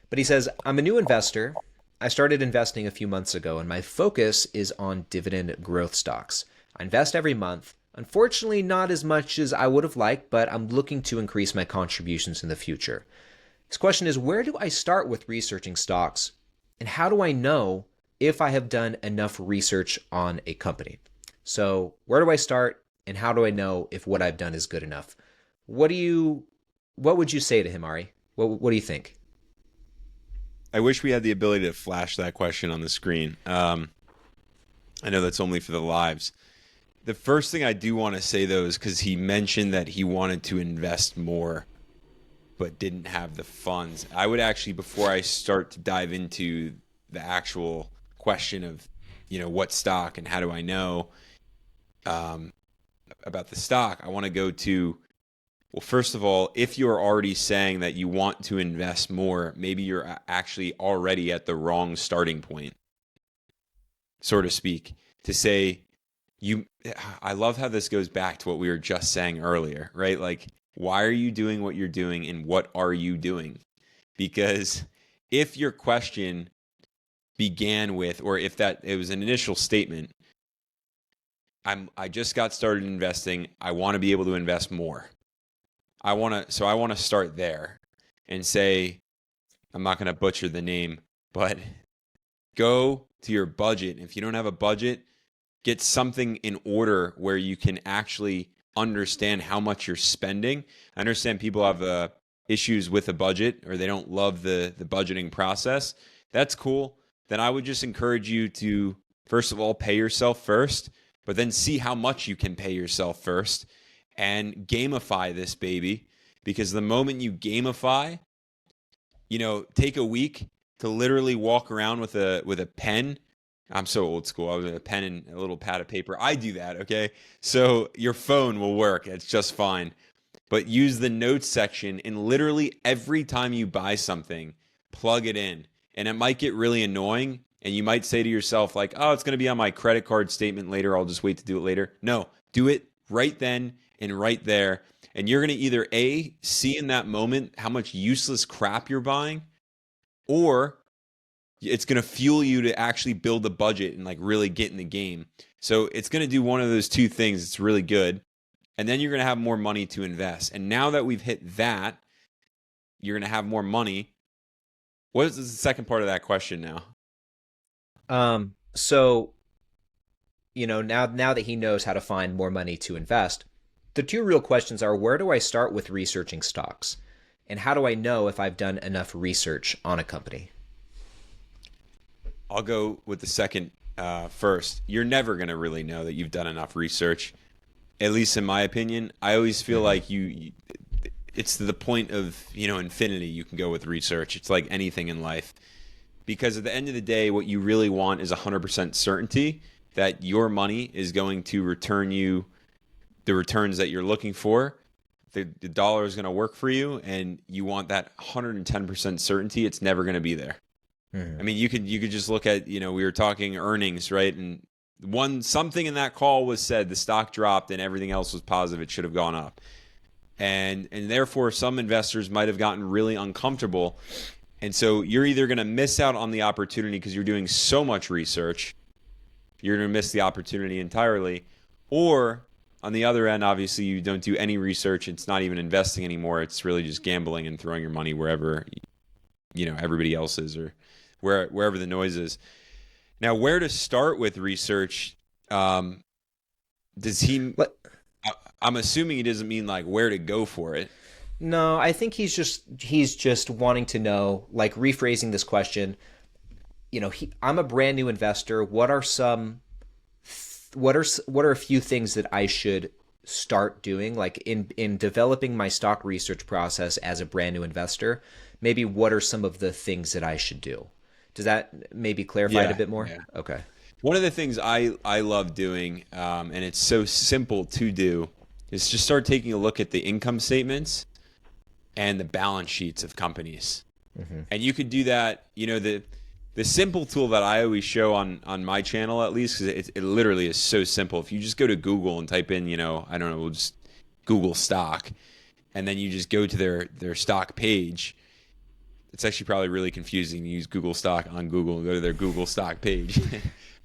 But he says, I'm a new investor. I started investing a few months ago, and my focus is on dividend growth stocks. I invest every month. Unfortunately, not as much as I would have liked, but I'm looking to increase my contributions in the future. His question is, where do I start with researching stocks, and how do I know if I have done enough research on a company? So where do I start, and how do I know if what I've done is good enough? What would you say to him, Ari? What do you think? I wish we had the ability to flash that question on the screen. I know that's only for the lives. The first thing I do want to say, though, is because he mentioned that he wanted to invest more but didn't have the funds. I would actually, before I start to dive into the actual question of, what stock and how do I know about the stock, I want to go to, well, first of all, if you're already saying that you want to invest more, maybe you're actually already at the wrong starting point, so to speak, to say, I love how this goes back to what we were just saying earlier, right? Like, why are you doing what you're doing and what are you doing? Because if your question began with, or if that it was an initial statement, I just got started investing, I want to be able to invest more. I want to start there and say, I'm not going to butcher the name, but go to your budget. If you don't have a budget, get something in order where you can actually understand how much you're spending. I understand people have issues with a budget, or they don't love the budgeting process. That's cool. Then I would just encourage you to, first of all, pay yourself first, but then see how much you can pay yourself first and gamify this baby. Because the moment you gamify, take a week to literally walk around with a pen. I'm so old school. I was with a pen and a little pad of paper. I do that, okay? So your phone will work. It's just fine. But use the notes section, and literally every time you buy something, plug it in. And it might get really annoying, and you might say to yourself, like, oh, it's going to be on my credit card statement later. I'll just wait to do it later. No, do it right then and right there. And you're going to either A, see in that moment how much useless crap you're buying, or it's going to fuel you to actually build a budget and like really get in the game. So it's going to do one of those two things. It's really good. And then you're going to have more money to invest. And now that we've hit that, you're going to have more money. What is the second part of that question now? So now that he knows how to find more money to invest, the two real questions are, where do I start with researching stocks? And how do I know if I've done enough research on a company? I'll go with the second first. You're never going to really know that you've done enough research at least in my opinion, I always feel like it's to the point of, infinity. You can go with research. It's like anything in life. Because at the end of the day, what you really want is 100% certainty that your money is going to return you the returns that you're looking for. The dollar is going to work for you, and you want that 110% certainty it's never going to be there. I mean, you could just look at, we were talking earnings, right? And something in that call was said, the stock dropped and everything else was positive. It should have gone up. And therefore, some investors might have gotten really uncomfortable. And so you're either going to miss out on the opportunity because you're doing so much research, you're going to miss the opportunity entirely. Or on the other end, obviously, you don't do any research. It's not even investing anymore. It's really just gambling and throwing your money wherever, everybody else is, or wherever the noise is. Now, where to start with research? Does he? I'm assuming he doesn't mean like where to go for it. No, I think he's just wanting to know, like, rephrasing this question. I'm a brand new investor. What are a few things that I should start doing, like in developing my stock research process as a brand new investor? Maybe what are some of the things that I should do? Does that maybe clarify it a bit more? Yeah. Okay. One of the things I love doing, and it's so simple to do, is just start taking a look at the income statements and the balance sheets of companies. And you could do that, the simple tool that I always show on my channel, at least, because it literally is so simple. If you just go to Google and type in, I don't know, we'll just Google stock, and then you just go to their stock page. It's actually probably really confusing to use Google stock on Google and go to their Google stock page.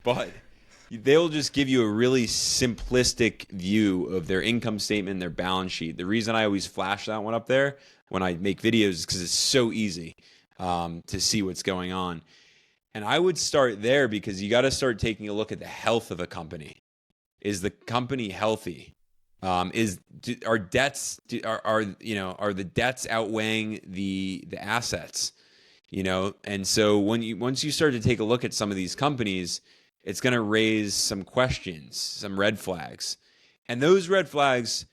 But they'll just give you a really simplistic view of their income statement, their balance sheet. The reason I always flash that one up there when I make videos is because it's so easy to see what's going on. And I would start there because you got to start taking a look at the health of a company. Is the company healthy? Are the debts outweighing the assets? And so once you start to take a look at some of these companies, it's going to raise some questions, some red flags. And those red flags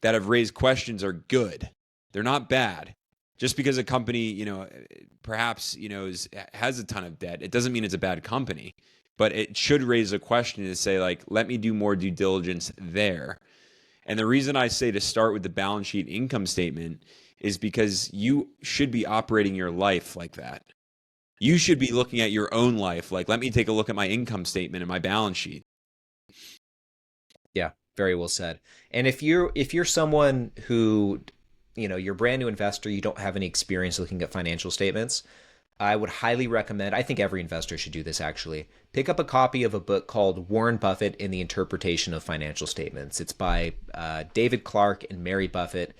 that have raised questions are good. They're not bad. Just because a company, perhaps, has a ton of debt, it doesn't mean it's a bad company. But it should raise a question to say, like, let me do more due diligence there. And the reason I say to start with the balance sheet income statement is because you should be operating your life like that. You should be looking at your own life like, let me take a look at my income statement and my balance sheet. Yeah, very well said. And if you're someone who, you're a brand new investor, you don't have any experience looking at financial statements, I would highly recommend, I think every investor should do this actually, pick up a copy of a book called Warren Buffett in the Interpretation of Financial Statements. It's by David Clark and Mary Buffett.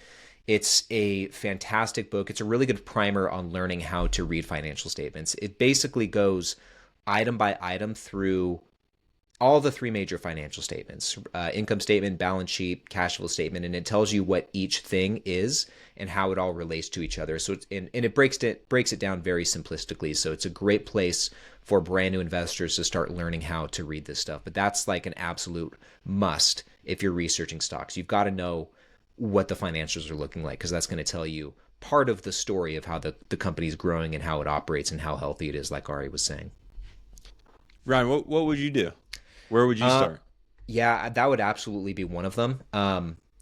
It's a fantastic book. It's a really good primer on learning how to read financial statements. It basically goes item by item through all the three major financial statements, income statement, balance sheet, cash flow statement, and it tells you what each thing is and how it all relates to each other. So it breaks it down very simplistically. So it's a great place for brand new investors to start learning how to read this stuff. But that's like an absolute must if you're researching stocks. You've got to know what the financials are looking like, because that's going to tell you part of the story of how the company's growing and how it operates and how healthy it is, like Ari was saying. Ryne, what would you do? Where would you start? Yeah, that would absolutely be one of them.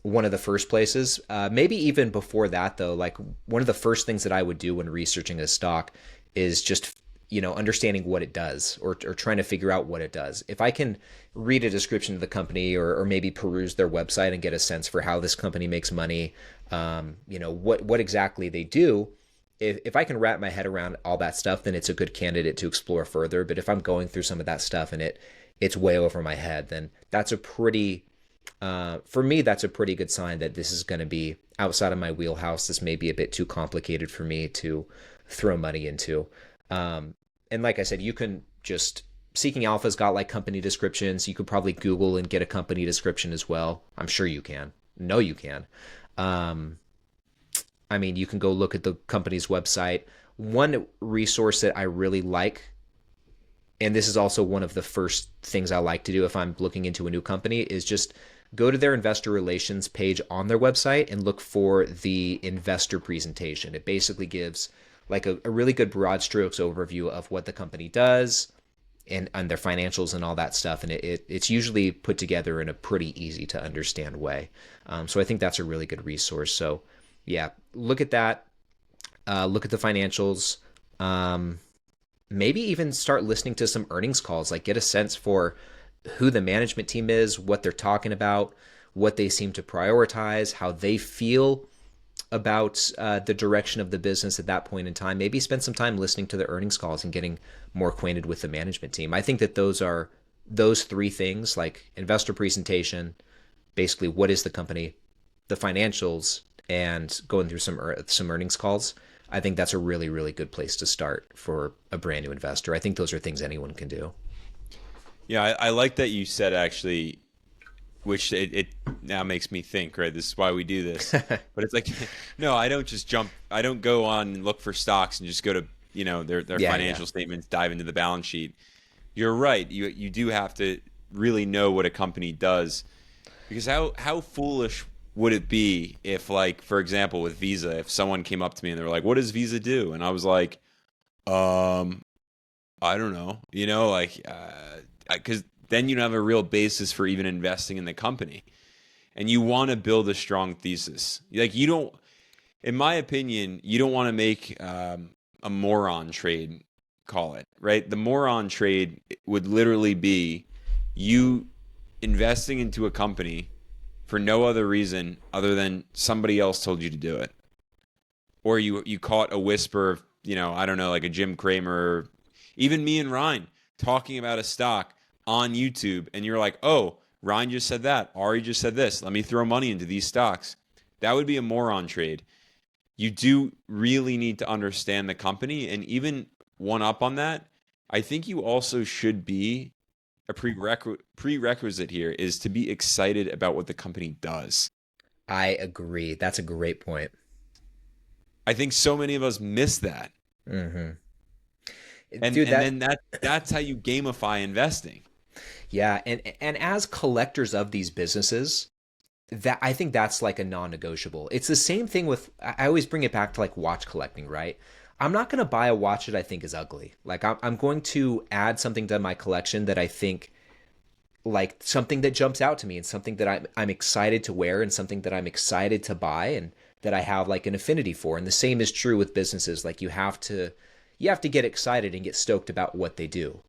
One of the first places. Maybe even before that, though, like one of the first things that I would do when researching a stock is just, understanding what it does or trying to figure out what it does. If I can read a description of the company or maybe peruse their website and get a sense for how this company makes money, what exactly they do, if I can wrap my head around all that stuff, then it's a good candidate to explore further. But if I'm going through some of that stuff and it's way over my head, then that's for me, that's a pretty good sign that this is going to be outside of my wheelhouse. This may be a bit too complicated for me to throw money into. And like I said, you can just, Seeking Alpha's got like company descriptions. You could probably Google and get a company description as well. I'm sure you can. No, you can. You can go look at the company's website. One resource that I really like, and this is also one of the first things I like to do if I'm looking into a new company, is just go to their investor relations page on their website and look for the investor presentation. It basically gives like a really good broad strokes overview of what the company does and their financials and all that stuff. And it's usually put together in a pretty easy to understand way. So I think that's a really good resource. So yeah, look at that. Look at the financials. Maybe even start listening to some earnings calls, like get a sense for who the management team is, what they're talking about, what they seem to prioritize, how they feel about the direction of the business at that point in time. Maybe spend some time listening to the earnings calls and getting more acquainted with the management team. I think that those three things, like investor presentation, basically what is the company, the financials, and going through some earnings calls. I think that's a really, really good place to start for a brand new investor. I think those are things anyone can do. Yeah, I like that you said actually, which it now makes me think, right? This is why we do this. But it's like, no, I don't just jump. I don't go on and look for stocks and just go to, their financial statements, dive into the balance sheet. You're right. You do have to really know what a company does, because how foolish would it be if, like, for example, with Visa, if someone came up to me and they were like, "What does Visa do?" And I was like, I don't know, because then you don't have a real basis for even investing in the company. And you want to build a strong thesis. Like, you don't, in my opinion, you don't want to make a moron trade, call it, right? The moron trade would literally be you investing into a company for no other reason other than somebody else told you to do it. Or you caught a whisper of, I don't know, like a Jim Cramer, even me and Ryne talking about a stock on YouTube, and you're like, oh, Ryne just said that, Ari just said this, let me throw money into these stocks. That would be a moron trade. You do really need to understand the company, and even one up on that, I think you also should be a prerequisite here is to be excited about what the company does. I agree. That's a great point. I think so many of us miss that. Mm-hmm. And Dude, then that's how you gamify investing. yeah, and as collectors of these businesses, that I think that's like a non-negotiable. It's the same thing with, I always bring it back to like watch collecting, right? I'm not going to buy a watch that I think is ugly. Like I'm going to add something to my collection that I think, like something that jumps out to me and something that I'm excited to wear and something that I'm excited to buy and that I have like an affinity for. And the same is true with businesses. Like you have to get excited and get stoked about what they do.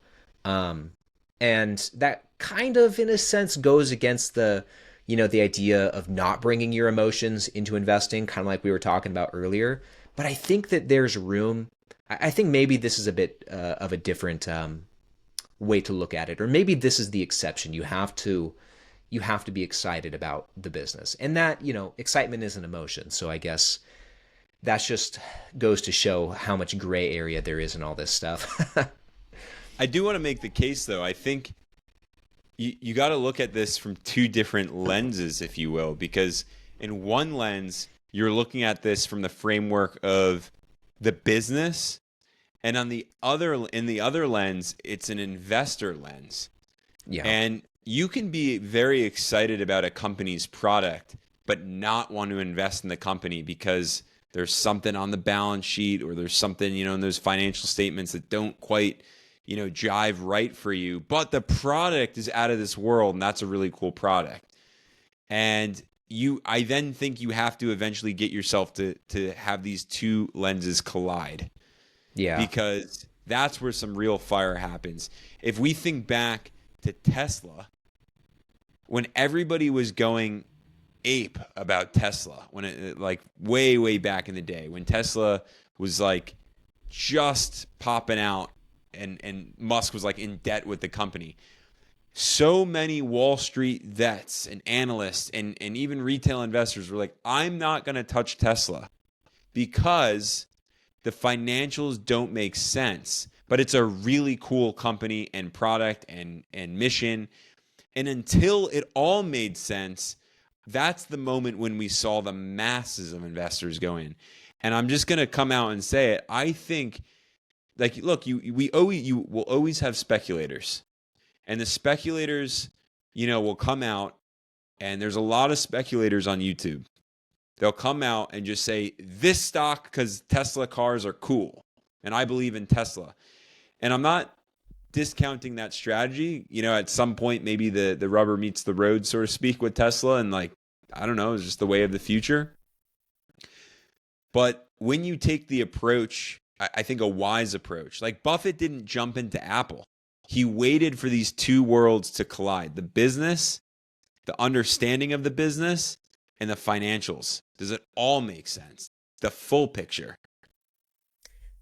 And that kind of, in a sense, goes against the idea of not bringing your emotions into investing, kind of like we were talking about earlier. But I think that there's room. I think maybe this is a bit of a different way to look at it, or maybe this is the exception. You have to be excited about the business, and that excitement is an emotion. So I guess that just goes to show how much gray area there is in all this stuff. I do want to make the case, though. I think you got to look at this from two different lenses, if you will, because in one lens, you're looking at this from the framework of the business, and in the other lens, it's an investor lens. Yeah. And you can be very excited about a company's product, but not want to invest in the company because there's something on the balance sheet or there's something, in those financial statements that don't quite, jive right for you. But the product is out of this world, and that's a really cool product. And I then think you have to eventually get yourself to have these two lenses collide. Yeah. Because that's where some real fire happens. If we think back to Tesla, when everybody was going ape about Tesla, when it, like way, way back in the day, when Tesla was like just popping out and Musk was like in debt with the company, so many Wall Street vets and analysts and even retail investors were like, I'm not going to touch Tesla because the financials don't make sense, but it's a really cool company and product and mission. And until it all made sense, that's the moment when we saw the masses of investors go in. And I'm just going to come out and say it. I think, like, look, you will always have speculators. And the speculators, will come out And there's a lot of speculators on YouTube. They'll come out and just say, this stock because Tesla cars are cool. And I believe in Tesla. And I'm not discounting that strategy. You know, at some point, maybe the rubber meets the road, so to speak, with Tesla. And like, I don't know, it's just the way of the future. But when you take the approach, I think a wise approach, like Buffett didn't jump into Apple. He waited for these two worlds to collide. The business, the understanding of the business, and the financials. Does it all make sense? The full picture.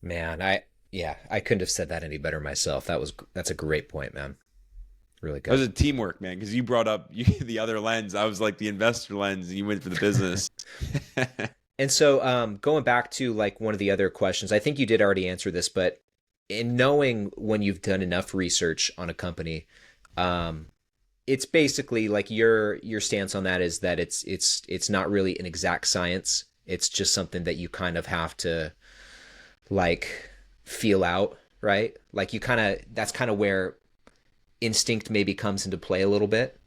Man, I couldn't have said that any better myself. That's a great point, man. Really That was good. a teamwork, man, because you brought up the other lens. I was like the investor lens, and you went for the business. And so, going back to like one of the other questions, I think you did already answer this, but in knowing when you've done enough research on a company, it's basically like your stance on that is that it's not really an exact science. It's just something that you kind of have to like feel out, right? Like that's kind of where instinct maybe comes into play a little bit.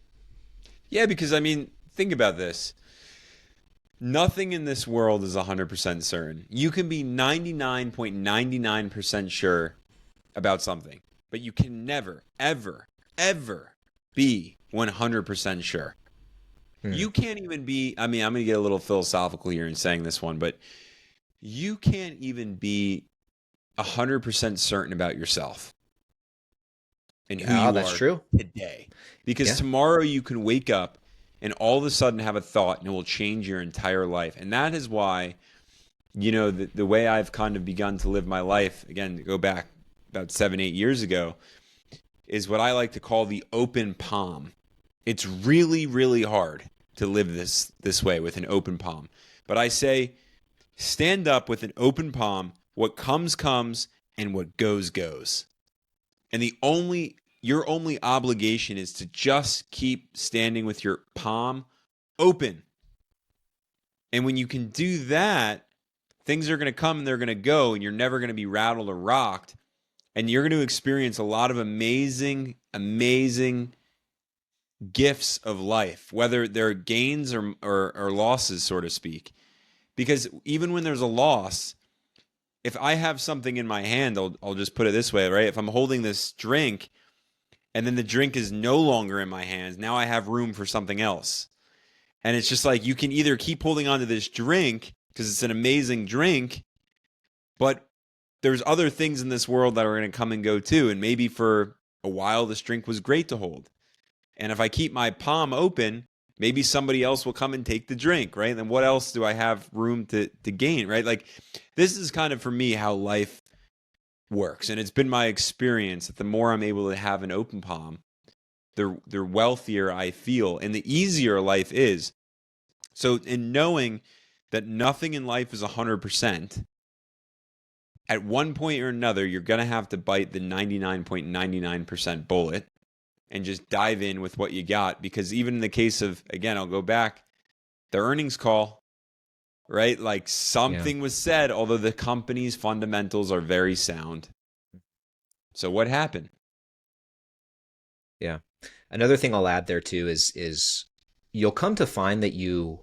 Yeah, because I mean, think about this. Nothing in this world is 100% certain. You can be 99.99% sure about something, but you can never, ever, ever be 100% sure. You can't even be, I mean, I'm going to get a little philosophical here in saying this one, but you can't even be 100% certain about yourself and who Yeah, you that's are true. today. Because Yeah. tomorrow you can wake up and all of a sudden have a thought and it will change your entire life. And that is why, you know, the way I've kind of begun to live my life, again, to go back about 7-8 years ago, is what I like to call the open palm. It's really, really hard to live this way with an open palm. But I say, stand up with an open palm. What comes, comes, and what goes, goes. And your only obligation is to just keep standing with your palm open. And when you can do that, things are going to come and they're going to go, and you're never going to be rattled or rocked. And you're going to experience a lot of amazing, amazing gifts of life, whether they're gains or losses, so to speak. Because even when there's a loss, if I have something in my hand, I'll just put it this way, right? If I'm holding this drink and then the drink is no longer in my hands, now I have room for something else. And it's just like you can either keep holding on to this drink because it's an amazing drink, but there's other things in this world that are going to come and go too. And maybe for a while, this drink was great to hold. And if I keep my palm open, maybe somebody else will come and take the drink, right? Then what else do I have room to gain, right? Like this is kind of for me how life works. And it's been my experience that the more I'm able to have an open palm, the wealthier I feel and the easier life is. So in knowing that nothing in life is 100%, at one point or another, you're going to have to bite the 99.99% bullet and just dive in with what you got. Because even in the case of, again, I'll go back, the earnings call, right? Like something was said, although the company's fundamentals are very sound. So what happened? Yeah. Another thing I'll add there too is you'll come to find that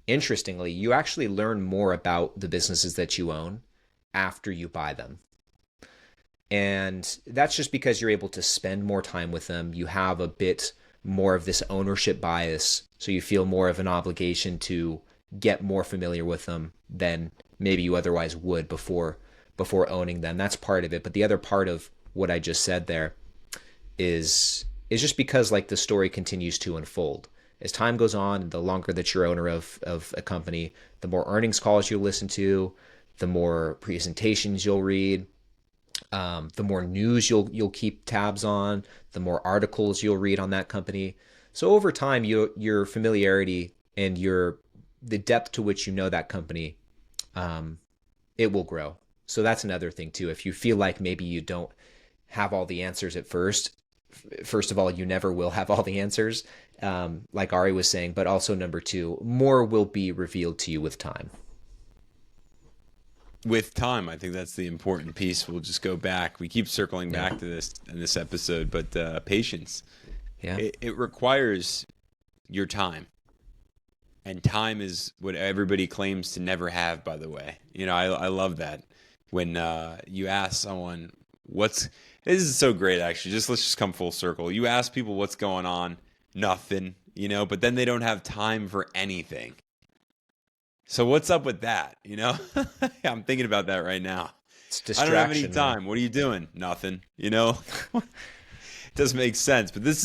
interestingly, you actually learn more about the businesses that you own after you buy them. And that's just because you're able to spend more time with them. You have a bit more of this ownership bias, so you feel more of an obligation to get more familiar with them than maybe you otherwise would before owning them. That's part of it. But the other part of what I just said there is just because like the story continues to unfold. As time goes on, the longer that you're owner of a company, the more earnings calls you'll listen to, the more presentations you'll read, the more news you'll keep tabs on, the more articles you'll read on that company. So over time, your familiarity and the depth to which you know that company, it will grow. So that's another thing too. If you feel like maybe you don't have all the answers at first of all, you never will have all the answers, like Ari was saying. But also number two, more will be revealed to you with time. With time, I think that's the important piece. We'll just go back. We keep circling back to this in this episode, but patience. Yeah. It requires your time. And time is what everybody claims to never have, by the way. I love that. When you ask someone, this is so great, actually. Let's just come full circle. You ask people what's going on, nothing, but then they don't have time for anything. So what's up with that? I'm thinking about that right now. It's I don't have any distraction, time. man. What are you doing? Nothing. It doesn't make sense. But this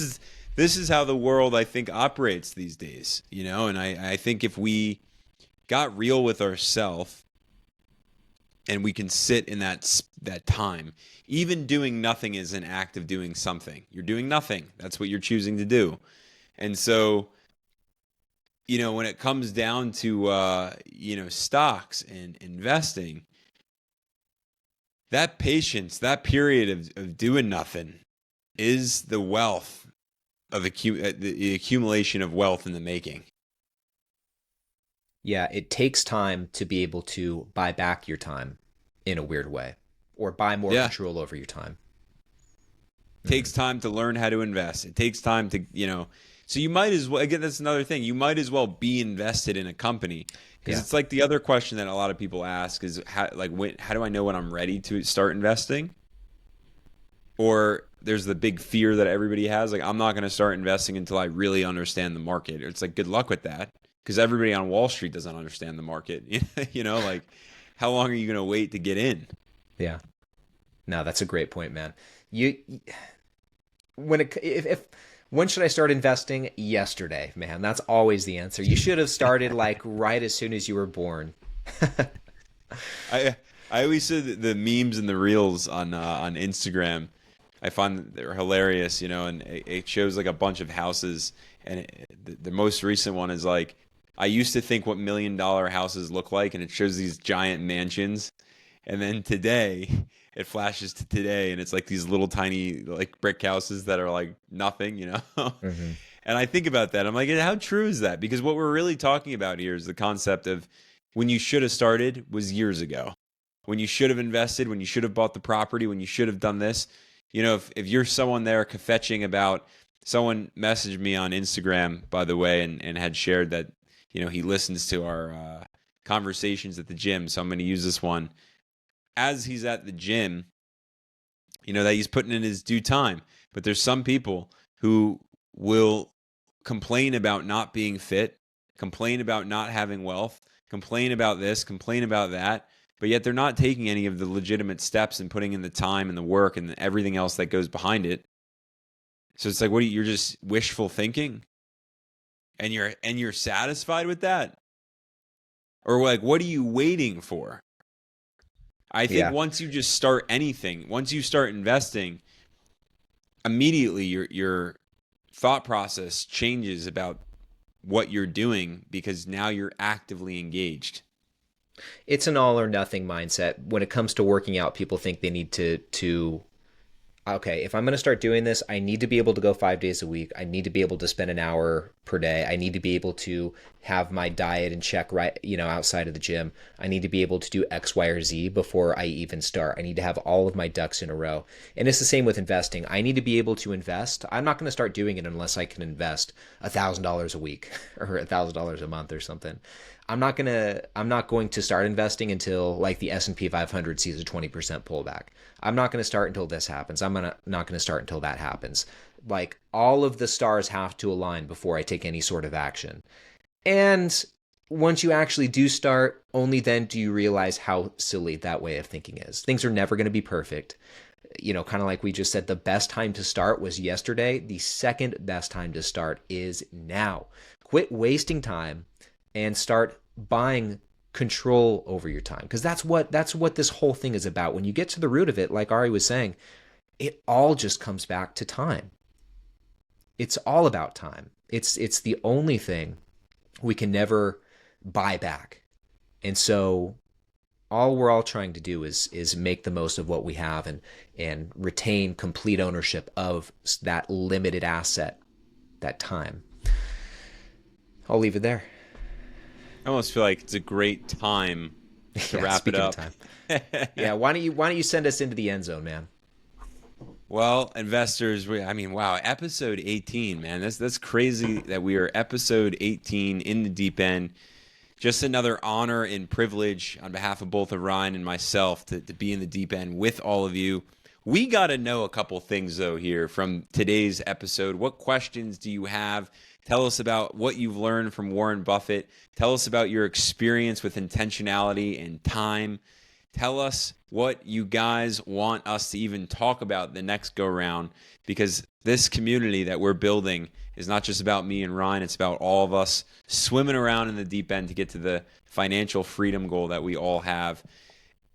is how the world, I think, operates these days. And I think if we got real with ourselves and we can sit in that time, even doing nothing is an act of doing something. You're doing nothing. That's what you're choosing to do. And so, when it comes down to, stocks and investing, that patience, that period of doing nothing is the wealth of the accumulation of wealth in the making. Yeah, it takes time to be able to buy back your time in a weird way, or buy more Yeah. control over your time. It takes time to learn how to invest. It takes time to, so you might as well, again, that's another thing. You might as well be invested in a company, because Yeah. it's like the other question that a lot of people ask is how do I know when I'm ready to start investing? Or there's the big fear that everybody has, like, I'm not going to start investing until I really understand the market. It's like, good luck with that, because everybody on Wall Street doesn't understand the market. Like, how long are you going to wait to get in? Yeah. No, that's a great point, man. You when it if when should I start investing? Yesterday, man. That's always the answer. You should have started like right as soon as you were born. I always say that the memes and the reels on Instagram, I find that they're hilarious, and it shows like a bunch of houses, and the most recent one is like, I used to think what $1 million houses look like, and it shows these giant mansions, and then today it flashes to today, and it's like these little tiny like brick houses that are like nothing. Hmm. And I think about that. I'm like, how true is that? Because what we're really talking about here is the concept of when you should have started was years ago. When you should have invested, when you should have bought the property, when you should have done this. If you're someone there kvetching about, someone messaged me on Instagram, by the way, and had shared that, he listens to our conversations at the gym. So I'm going to use this one. As he's at the gym, that he's putting in his due time. But there's some people who will complain about not being fit, complain about not having wealth, complain about this, complain about that, but yet they're not taking any of the legitimate steps and putting in the time and the work and everything else that goes behind it. So it's like, you're just wishful thinking, and you're satisfied with that? Or like, what are you waiting for? I think Yeah. once you just start anything, once you start investing, immediately your thought process changes about what you're doing, because now you're actively engaged. It's an all or nothing mindset. When it comes to working out, people think they need to okay, if I'm going to start doing this, I need to be able to go 5 days a week. I need to be able to spend an hour per day. I need to be able to have my diet in check, right, outside of the gym. I need to be able to do X, Y, or Z before I even start. I need to have all of my ducks in a row. And it's the same with investing. I need to be able to invest. I'm not going to start doing it unless I can invest $1,000 a week or $1,000 a month or something. I'm not going to start investing until like the S&P 500 sees a 20% pullback. I'm not going to start until this happens. Not going to start until that happens. Like, all of the stars have to align before I take any sort of action. And once you actually do start, only then do you realize how silly that way of thinking is. Things are never going to be perfect. Kind of like we just said, the best time to start was yesterday. The second best time to start is now. Quit wasting time and start buying control over your time, because that's what this whole thing is about. When you get to the root of it, like Ari was saying, it all just comes back to time. It's all about time. It's the only thing we can never buy back. And so all we're all trying to do is make the most of what we have, and retain complete ownership of that limited asset, that time. I'll leave it there. I almost feel like it's a great time to wrap it speaking up. of time. Yeah, why don't you send us into the end zone, man? Well, investors, I mean, wow, episode 18, man. That's crazy that we are episode 18 in the deep end. Just another honor and privilege on behalf of both of Ryne and myself to be in the deep end with all of you. We got to know a couple things, though, here from today's episode. What questions do you have? Tell us about what you've learned from Warren Buffett. Tell us about your experience with intentionality and time. Tell us what you guys want us to even talk about the next go round, because this community that we're building is not just about me and Ryne. It's about all of us swimming around in the deep end to get to the financial freedom goal that we all have.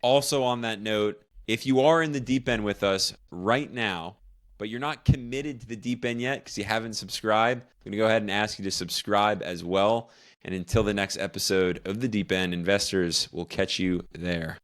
Also, on that note, if you are in the deep end with us right now, but you're not committed to the deep end yet because you haven't subscribed, I'm going to go ahead and ask you to subscribe as well. And until the next episode of the deep end, investors, will catch you there.